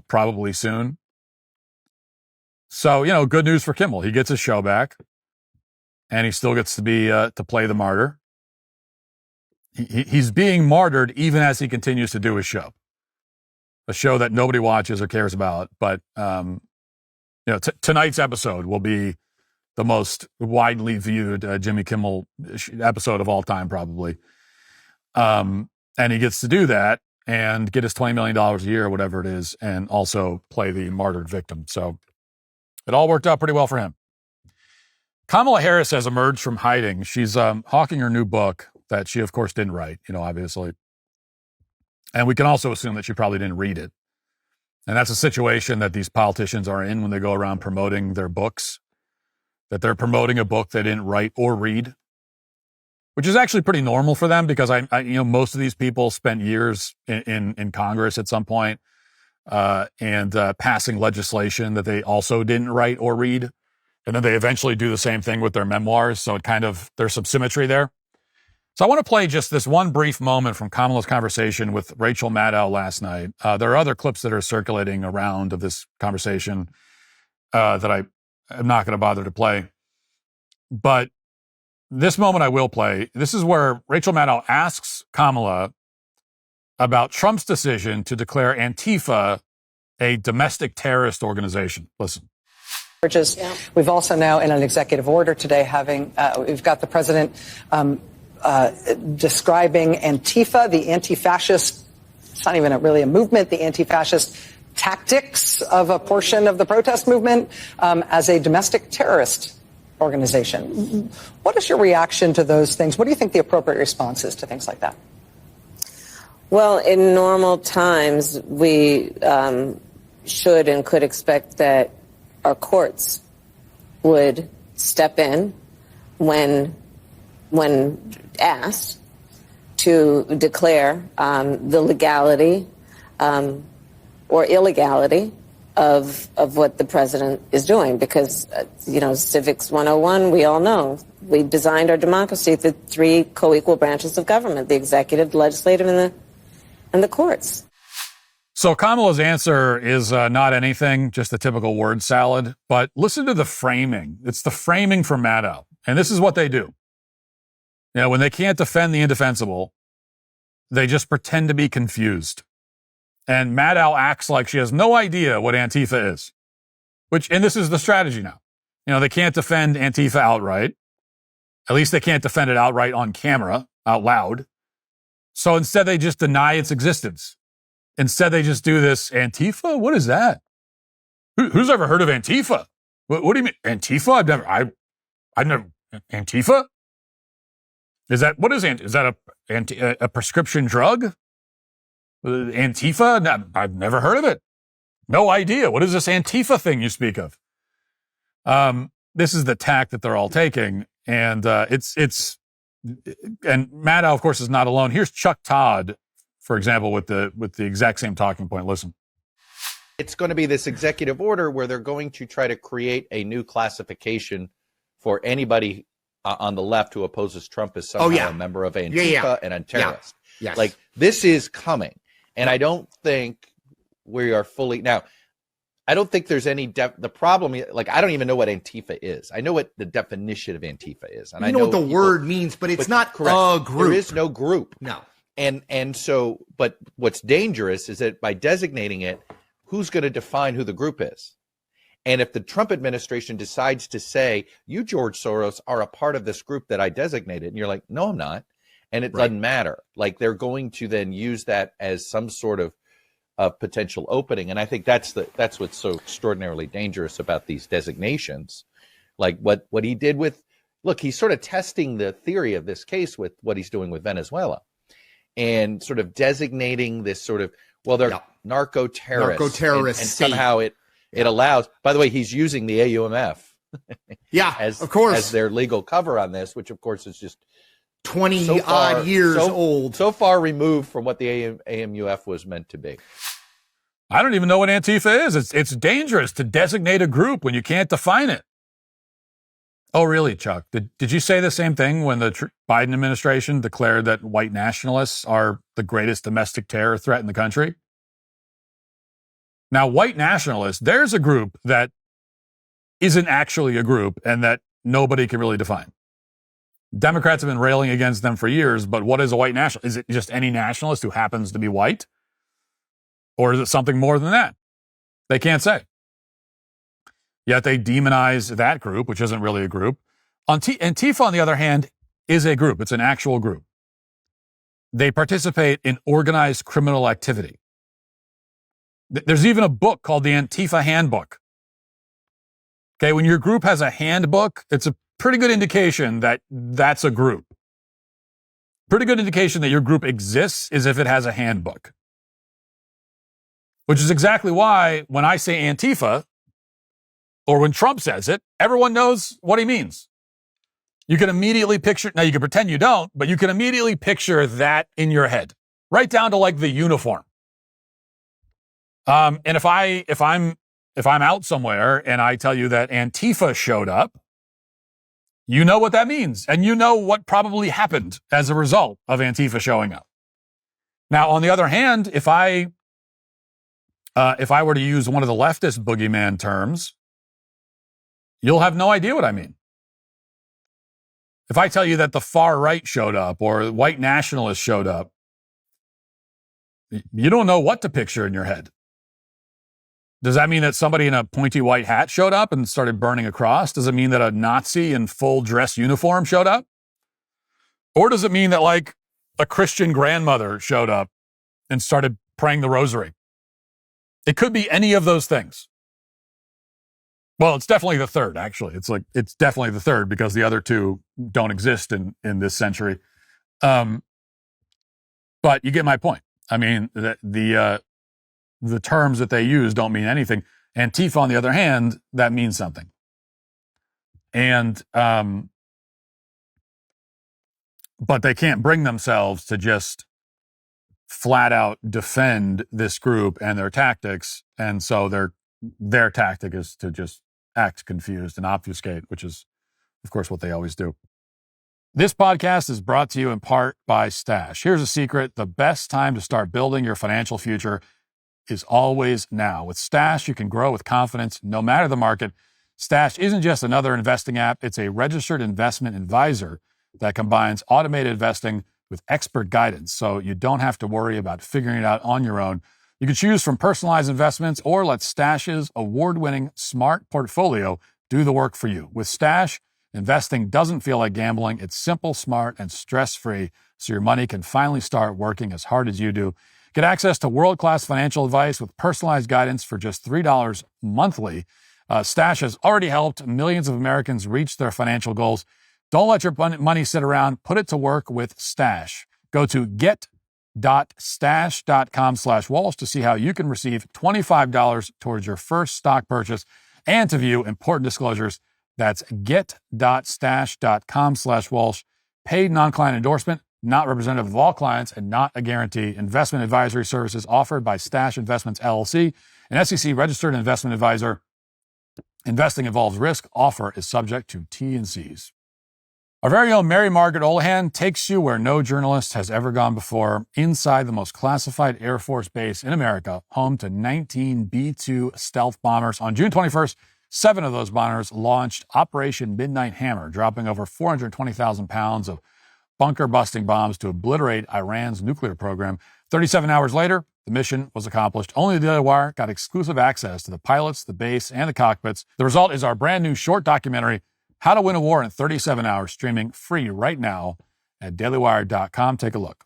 probably soon. So, good news for Kimmel. He gets his show back, and he still gets to be to play the martyr. He's being martyred even as he continues to do his show. A show that nobody watches or cares about. But, tonight's episode will be the most widely viewed Jimmy Kimmel episode of all time, probably. And he gets to do that and get his $20 million a year, or whatever it is, and also play the martyred victim. So it all worked out pretty well for him. Kamala Harris has emerged from hiding. She's hawking her new book that she, of course, didn't write, obviously. And we can also assume that she probably didn't read it. And that's a situation that these politicians are in when they go around promoting their books, that they're promoting a book they didn't write or read, which is actually pretty normal for them because most of these people spent years in Congress at some point and passing legislation that they also didn't write or read. And then they eventually do the same thing with their memoirs. So there's some symmetry there. So I want to play just this one brief moment from Kamala's conversation with Rachel Maddow last night. There are other clips that are circulating around of this conversation that I'm not going to bother to play. But this moment I will play. This is where Rachel Maddow asks Kamala about Trump's decision to declare Antifa a domestic terrorist organization. Listen. We've also now, in an executive order today, we've got the president describing Antifa, the anti-fascist, it's not even really a movement, the anti-fascist tactics of a portion of the protest movement as a domestic terrorist organization. What is your reaction to those things? What do you think the appropriate response is to things like that? Well, in normal times, we should and could expect that our courts would step in when asked to declare the legality or illegality of what the president is doing. Because, Civics 101, we all know, we designed our democracy through three co-equal branches of government, the executive, the legislative, and the courts. So Kamala's answer is not anything, just a typical word salad. But listen to the framing. It's the framing from Maddow. And this is what they do. When they can't defend the indefensible, they just pretend to be confused. And Maddow acts like she has no idea what Antifa is. And this is the strategy now. They can't defend Antifa outright. At least they can't defend it outright on camera, out loud. So instead, they just deny its existence. Instead, they just do this, Antifa? What is that? Who's ever heard of Antifa? What do you mean? Antifa? I've never, Antifa? What is Antifa? Is that a prescription drug? Antifa? No, I've never heard of it. No idea. What is this Antifa thing you speak of? This is the tack that they're all taking. And and Maddow, of course, is not alone. Here's Chuck Todd, for example, with the exact same talking point. Listen. It's going to be this executive order where they're going to try to create a new classification for anybody on the left who opposes Trump as somehow a member of Antifa and a terrorist. Yeah. Yes. Like, this is coming. And I don't think we are fully... Now, I don't think there's any... the problem, I don't even know what Antifa is. I know what the definition of Antifa is. And I know what the word means, but it's not a group. There is no group. No. And so, but what's dangerous is that by designating it, who's going to define who the group is? And if the Trump administration decides to say, you, George Soros, are a part of this group that I designated, and you're like, no, I'm not. And it doesn't matter. Like, they're going to then use that as some sort of potential opening. And I think that's what's so extraordinarily dangerous about these designations. Like what he did with, look, he's sort of testing the theory of this case with what he's doing with Venezuela and sort of designating this sort of, well, they're narco-terrorists. Narco-terrorists. And somehow It allows, by the way, he's using the AUMF of course, as their legal cover on this, which of course is just 20-odd years old. So far removed from what the AMUF was meant to be. I don't even know what Antifa is. It's dangerous to designate a group when you can't define it. Oh, really, Chuck? Did you say the same thing when the Biden administration declared that white nationalists are the greatest domestic terror threat in the country? Now, white nationalists, there's a group that isn't actually a group and that nobody can really define. Democrats have been railing against them for years, but what is a white nationalist? Is it just any nationalist who happens to be white? Or is it something more than that? They can't say. Yet they demonize that group, which isn't really a group. Antifa, on the other hand, is a group. It's an actual group. They participate in organized criminal activity. There's even a book called the Antifa Handbook. Okay, when your group has a handbook, it's a pretty good indication that that's a group. Pretty good indication that your group exists is if it has a handbook. Which is exactly why when I say Antifa, or when Trump says it, everyone knows what he means. You can immediately picture, now you can pretend you don't, but you can immediately picture that in your head, right down to like the uniform. And if I'm out somewhere and I tell you that Antifa showed up, you know what that means. And you know what probably happened as a result of Antifa showing up. Now, on the other hand, if I were to use one of the leftist boogeyman terms, you'll have no idea what I mean. If I tell you that the far right showed up or white nationalists showed up, you don't know what to picture in your head. Does that mean that somebody in a pointy white hat showed up and started burning a cross? Does it mean that a Nazi in full dress uniform showed up? Or does it mean that like a Christian grandmother showed up and started praying the rosary? It could be any of those things. Well, it's definitely the third, actually. It's definitely the third because the other two don't exist in this century. But you get my point. I mean, the terms that they use don't mean anything. Antifa, on the other hand, that means something. And, but they can't bring themselves to just flat out defend this group and their tactics. And so their tactic is to just act confused and obfuscate, which is, of course, what they always do. This podcast is brought to you in part by Stash. Here's a secret. The best time to start building your financial future is always now. With Stash, you can grow with confidence no matter the market. Stash isn't just another investing app. It's a registered investment advisor that combines automated investing with expert guidance, so you don't have to worry about figuring it out on your own. You can choose from personalized investments or let Stash's award-winning smart portfolio do the work for you. With Stash, investing doesn't feel like gambling. It's simple, smart, and stress-free, so your money can finally start working as hard as you do. Get access to world-class financial advice with personalized guidance for just $3 monthly. Stash has already helped millions of Americans reach their financial goals. Don't let your money sit around. Put it to work with Stash. Go to get.stash.com/Walsh to see how you can receive $25 towards your first stock purchase and to view important disclosures. That's get.stash.com/Walsh. Paid non-client endorsement, not representative of all clients, and not a guarantee. Investment advisory services offered by Stash Investments, LLC, an SEC-registered investment advisor. Investing involves risk. Offer is subject to T&Cs. Our very own Mary Margaret Olohan takes you where no journalist has ever gone before, inside the most classified Air Force base in America, home to 19 B-2 stealth bombers. On June 21st, 7 of those bombers launched Operation Midnight Hammer, dropping over 420,000 pounds of bunker-busting bombs to obliterate Iran's nuclear program. 37 hours later, the mission was accomplished. Only the DailyWire got exclusive access to the pilots, the base, and the cockpits. The result is our brand new short documentary, How to Win a War in 37 Hours, streaming free right now at dailywire.com. Take a look.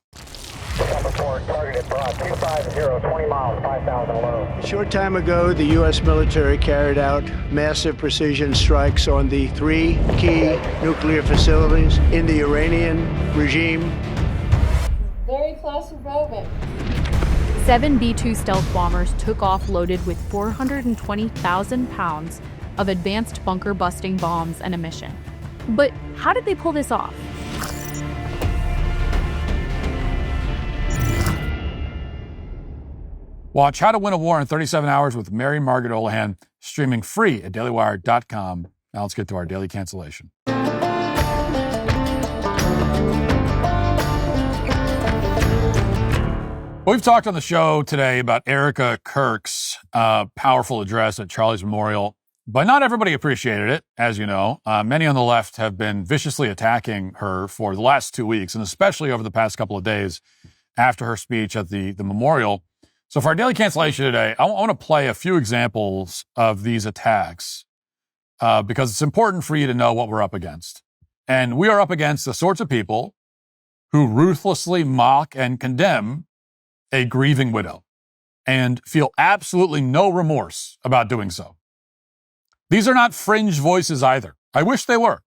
A short time ago, the U.S. military carried out massive precision strikes on the 3 key nuclear facilities in the Iranian regime. Very claustrophobic. 7 B-2 stealth bombers took off loaded with 420,000 pounds of advanced bunker-busting bombs and ammunition. But how did they pull this off? Watch How to Win a War in 37 Hours with Mary Margaret Olahan, streaming free at dailywire.com. Now let's get to our daily cancellation. We've talked on the show today about Erika Kirk's powerful address at Charlie's Memorial, but not everybody appreciated it, as you know. Many on the left have been viciously attacking her for the last 2 weeks, and especially over the past couple of days after her speech at the memorial. So for our daily cancellation today, I want to play a few examples of these attacks because it's important for you to know what we're up against. And we are up against the sorts of people who ruthlessly mock and condemn a grieving widow and feel absolutely no remorse about doing so. These are not fringe voices either. I wish they were.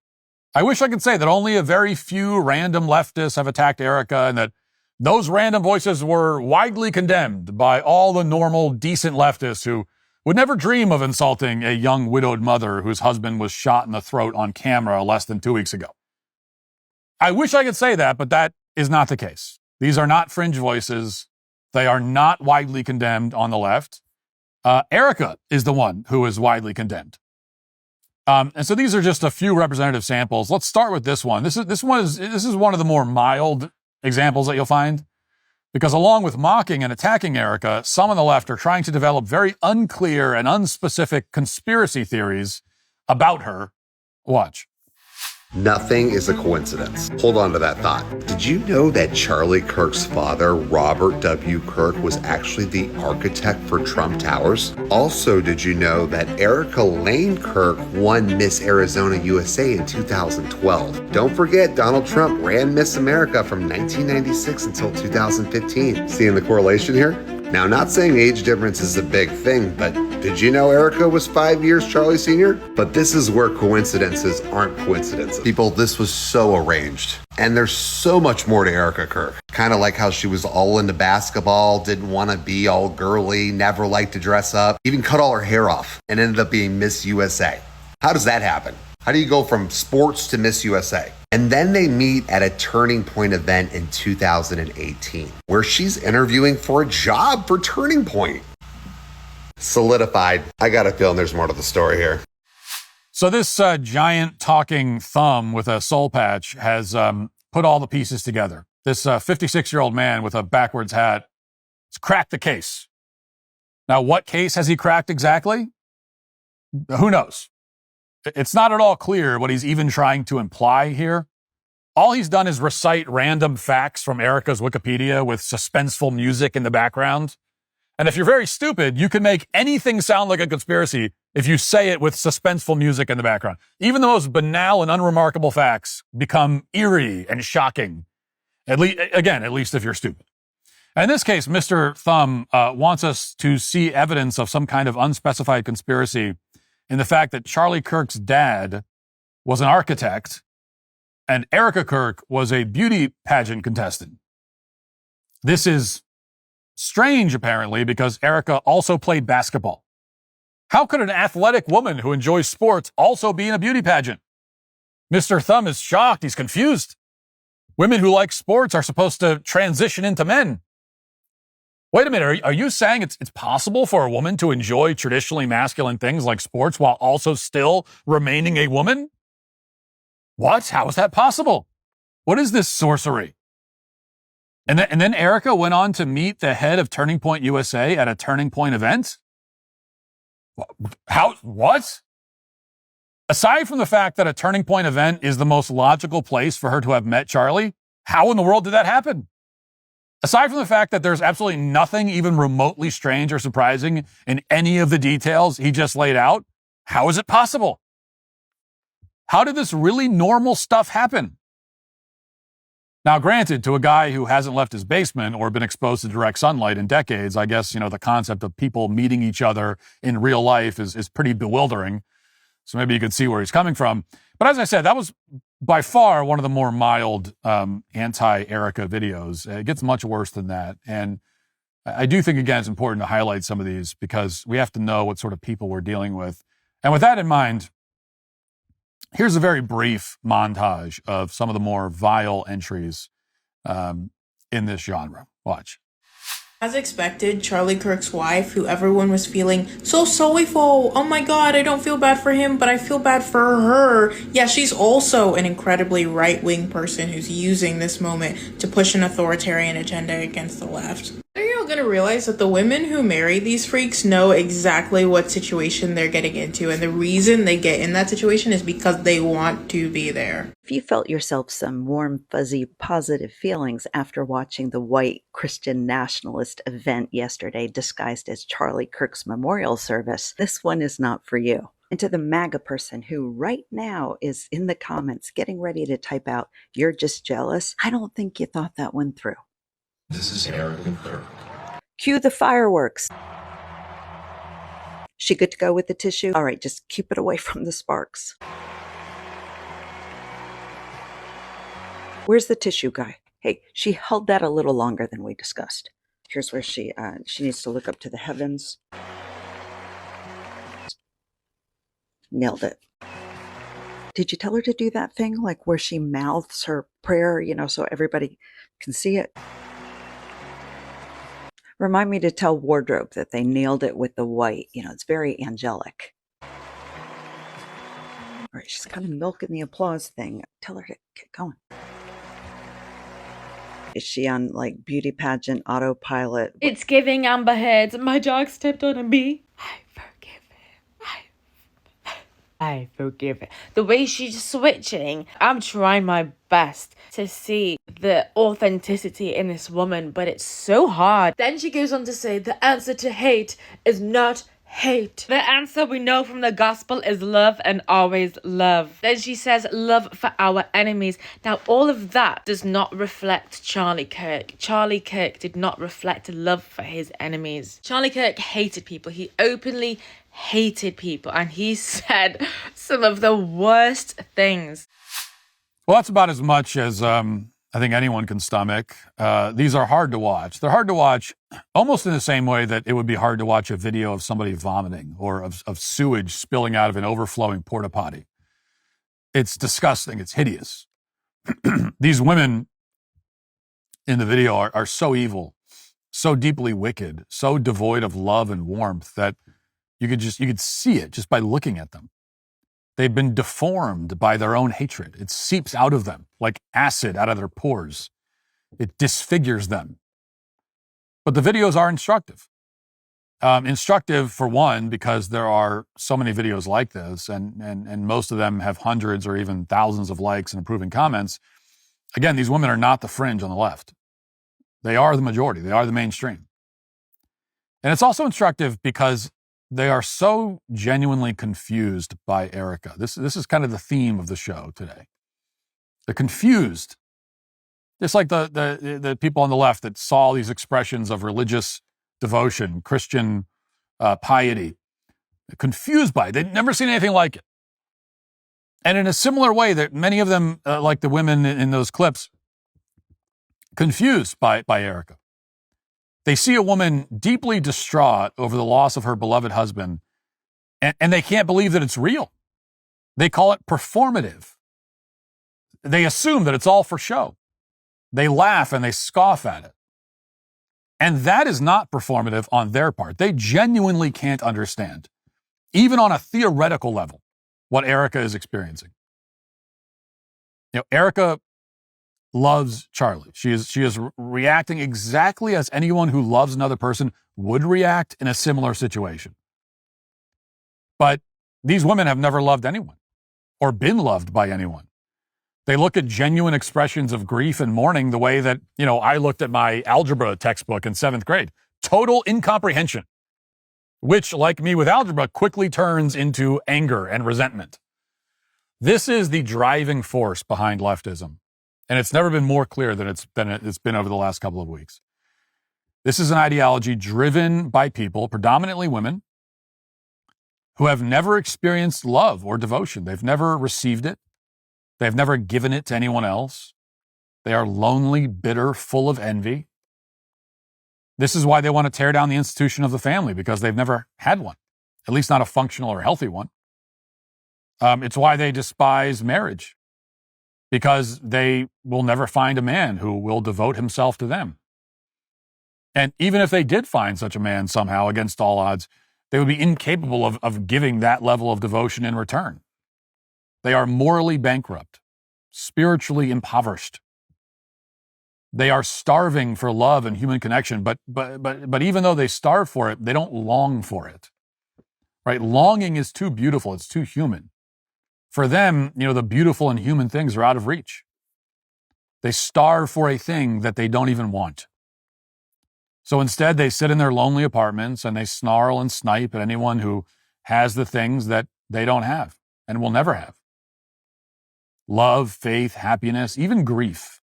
I wish I could say that only a very few random leftists have attacked Erika and that those random voices were widely condemned by all the normal, decent leftists who would never dream of insulting a young widowed mother whose husband was shot in the throat on camera less than 2 weeks ago. I wish I could say that, but that is not the case. These are not fringe voices. They are not widely condemned on the left. Erika is the one who is widely condemned. And so these are just a few representative samples. Let's start with this one. This is one of the more mild examples that you'll find, because along with mocking and attacking Erika, some on the left are trying to develop very unclear and unspecific conspiracy theories about her. Watch. Nothing is a coincidence. Hold on to that thought. Did you know that Charlie Kirk's father, Robert W. Kirk, was actually the architect for Trump Towers? Also, did you know that Erika Lane Kirk won Miss Arizona USA in 2012? Don't forget, Donald Trump ran Miss America from 1996 until 2015. Seeing the correlation here? Now, not saying age difference is a big thing, but did you know Erika was 5 years Charlie Sr.? But this is where coincidences aren't coincidences. People, this was so arranged. And there's so much more to Erika Kirk. Kind of like how she was all into basketball, didn't want to be all girly, never liked to dress up, even cut all her hair off, and ended up being Miss USA. How does that happen? How do you go from sports to Miss USA? And then they meet at a Turning Point event in 2018, where she's interviewing for a job for Turning Point. Solidified. I got a feeling there's more to the story here. So this giant talking thumb with a soul patch has put all the pieces together. This 56-year-old man with a backwards hat has cracked the case. Now, what case has he cracked exactly? Who knows? It's not at all clear what he's even trying to imply here. All he's done is recite random facts from Erika's Wikipedia with suspenseful music in the background. And if you're very stupid, you can make anything sound like a conspiracy if you say it with suspenseful music in the background. Even the most banal and unremarkable facts become eerie and shocking. At least if you're stupid. And in this case, Mr. Thumb wants us to see evidence of some kind of unspecified conspiracy in the fact that Charlie Kirk's dad was an architect and Erika Kirk was a beauty pageant contestant. This is strange, apparently, because Erika also played basketball. How could an athletic woman who enjoys sports also be in a beauty pageant? Mr. Thumb is shocked. He's confused. Women who like sports are supposed to transition into men. Wait a minute, are you saying it's possible for a woman to enjoy traditionally masculine things like sports while also still remaining a woman? What? How is that possible? What is this sorcery? And then Erika went on to meet the head of Turning Point USA at a Turning Point event? How? What? Aside from the fact that a Turning Point event is the most logical place for her to have met Charlie, how in the world did that happen? Aside from the fact that there's absolutely nothing even remotely strange or surprising in any of the details he just laid out, how is it possible? How did this really normal stuff happen? Now, granted, to a guy who hasn't left his basement or been exposed to direct sunlight in decades, I guess, the concept of people meeting each other in real life is pretty bewildering. So maybe you could see where he's coming from. But as I said, that was by far one of the more mild anti-Erika videos. It gets much worse than that. And I do think, again, it's important to highlight some of these because we have to know what sort of people we're dealing with. And with that in mind, here's a very brief montage of some of the more vile entries in this genre. Watch. As expected, Charlie Kirk's wife, who everyone was feeling so sorry for, oh my god, I don't feel bad for him, but I feel bad for her. Yeah, she's also an incredibly right-wing person who's using this moment to push an authoritarian agenda against the left. Are you all gonna realize that the women who marry these freaks know exactly what situation they're getting into, and the reason they get in that situation is because they want to be there. If you felt yourself some warm, fuzzy, positive feelings after watching the white Christian nationalist event yesterday disguised as Charlie Kirk's memorial service, this one is not for you. And to the MAGA person who right now is in the comments getting ready to type out, "You're just jealous," I don't think you thought that one through. This is Erika Kirk. Cue the fireworks. She good to go with the tissue? All right, just keep it away from the sparks. Where's the tissue guy? Hey, she held that a little longer than we discussed. Here's where she needs to look up to the heavens. Nailed it. Did you tell her to do that thing, like where she mouths her prayer, so everybody can see it? Remind me to tell Wardrobe that they nailed it with the white. It's very angelic. All right, she's kind of milking the applause thing. Tell her to get going. Is she on, beauty pageant autopilot? It's giving Amber Heard. My dog stepped on a bee. I forgive it. The way she's switching, I'm trying my best to see the authenticity in this woman, but it's so hard. Then she goes on to say the answer to hate is not hate. The answer we know from the gospel is love and always love. Then she says love for our enemies. Now all of that does not reflect Charlie Kirk. Charlie Kirk did not reflect love for his enemies. Charlie Kirk hated people. He openly hated people, and he said some of the worst things. Well, that's about as much as I think anyone can stomach. These are hard to watch. They're hard to watch almost in the same way that it would be hard to watch a video of somebody vomiting or of sewage spilling out of an overflowing porta potty. It's disgusting. It's hideous. These women in the video are so evil, so deeply wicked, so devoid of love and warmth that you could see it just by looking at them. They've been deformed by their own hatred. It seeps out of them like acid out of their pores. It disfigures them. But the videos are instructive. Instructive, for one, because there are so many videos like this, and most of them have hundreds or even thousands of likes and approving comments. Again, these women are not the fringe on the left. They are the majority. They are the mainstream. And it's also instructive because they are so genuinely confused by Erika. This is kind of the theme of the show today. They're confused. Just like the people on the left that saw these expressions of religious devotion, Christian piety. They're confused by it. They'd never seen anything like it. And in a similar way that many of them, like the women in those clips, confused by Erika. They see a woman deeply distraught over the loss of her beloved husband, and they can't believe that it's real. They call it performative. They assume that it's all for show. They laugh and they scoff at it. And that is not performative on their part. They genuinely can't understand, even on a theoretical level, what Erika is experiencing. Erika loves Charlie. She is reacting exactly as anyone who loves another person would react in a similar situation. But these women have never loved anyone or been loved by anyone. They look at genuine expressions of grief and mourning the way that, I looked at my algebra textbook in 7th grade. Total incomprehension, which, like me with algebra, quickly turns into anger and resentment. This is the driving force behind leftism. And it's never been more clear than it's been over the last couple of weeks. This is an ideology driven by people, predominantly women, who have never experienced love or devotion. They've never received it. They've never given it to anyone else. They are lonely, bitter, full of envy. This is why they want to tear down the institution of the family, because they've never had one, at least not a functional or healthy one. It's why they despise marriage, because they will never find a man who will devote himself to them. And even if they did find such a man somehow against all odds, they would be incapable of giving that level of devotion in return. They are morally bankrupt, spiritually impoverished. They are starving for love and human connection, but even though they starve for it, they don't long for it. Right? Longing is too beautiful, it's too human. For them, the beautiful and human things are out of reach. They starve for a thing that they don't even want. So instead, they sit in their lonely apartments and they snarl and snipe at anyone who has the things that they don't have and will never have. Love, faith, happiness, even grief.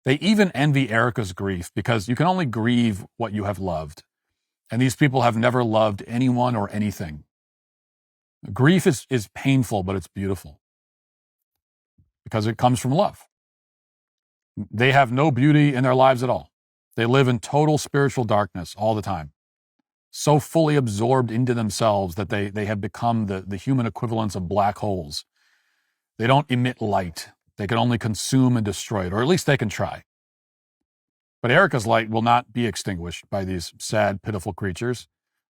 They even envy Erika's grief, because you can only grieve what you have loved. And these people have never loved anyone or anything. Grief is painful, but it's beautiful because it comes from love. They have no beauty in their lives at all. They live in total spiritual darkness all the time, so fully absorbed into themselves that they have become the human equivalents of black holes. They don't emit light. They can only consume and destroy it, or at least they can try. But Erika's light will not be extinguished by these sad, pitiful creatures.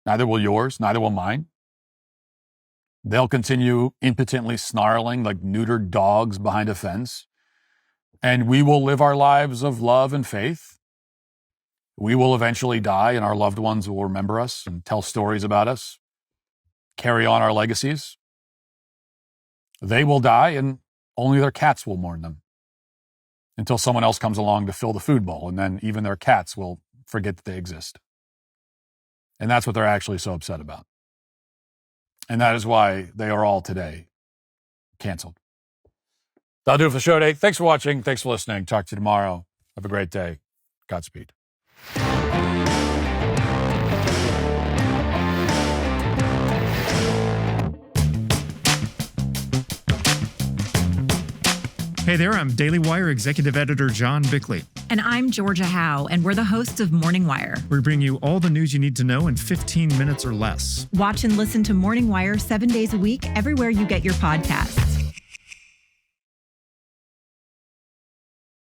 Neither will yours, neither will mine. They'll continue impotently snarling like neutered dogs behind a fence. And we will live our lives of love and faith. We will eventually die, and our loved ones will remember us and tell stories about us, carry on our legacies. They will die, and only their cats will mourn them until someone else comes along to fill the food bowl, and then even their cats will forget that they exist. And that's what they're actually so upset about. And that is why they are all today canceled. That'll do it for the show today. Thanks for watching. Thanks for listening. Talk to you tomorrow. Have a great day. Godspeed. Hey there, I'm DailyWire Executive Editor John Bickley. And I'm Georgia Howe, and we're the hosts of Morning Wire. We bring you all the news you need to know in 15 minutes or less. Watch and listen to Morning Wire 7 days a week, everywhere you get your podcasts.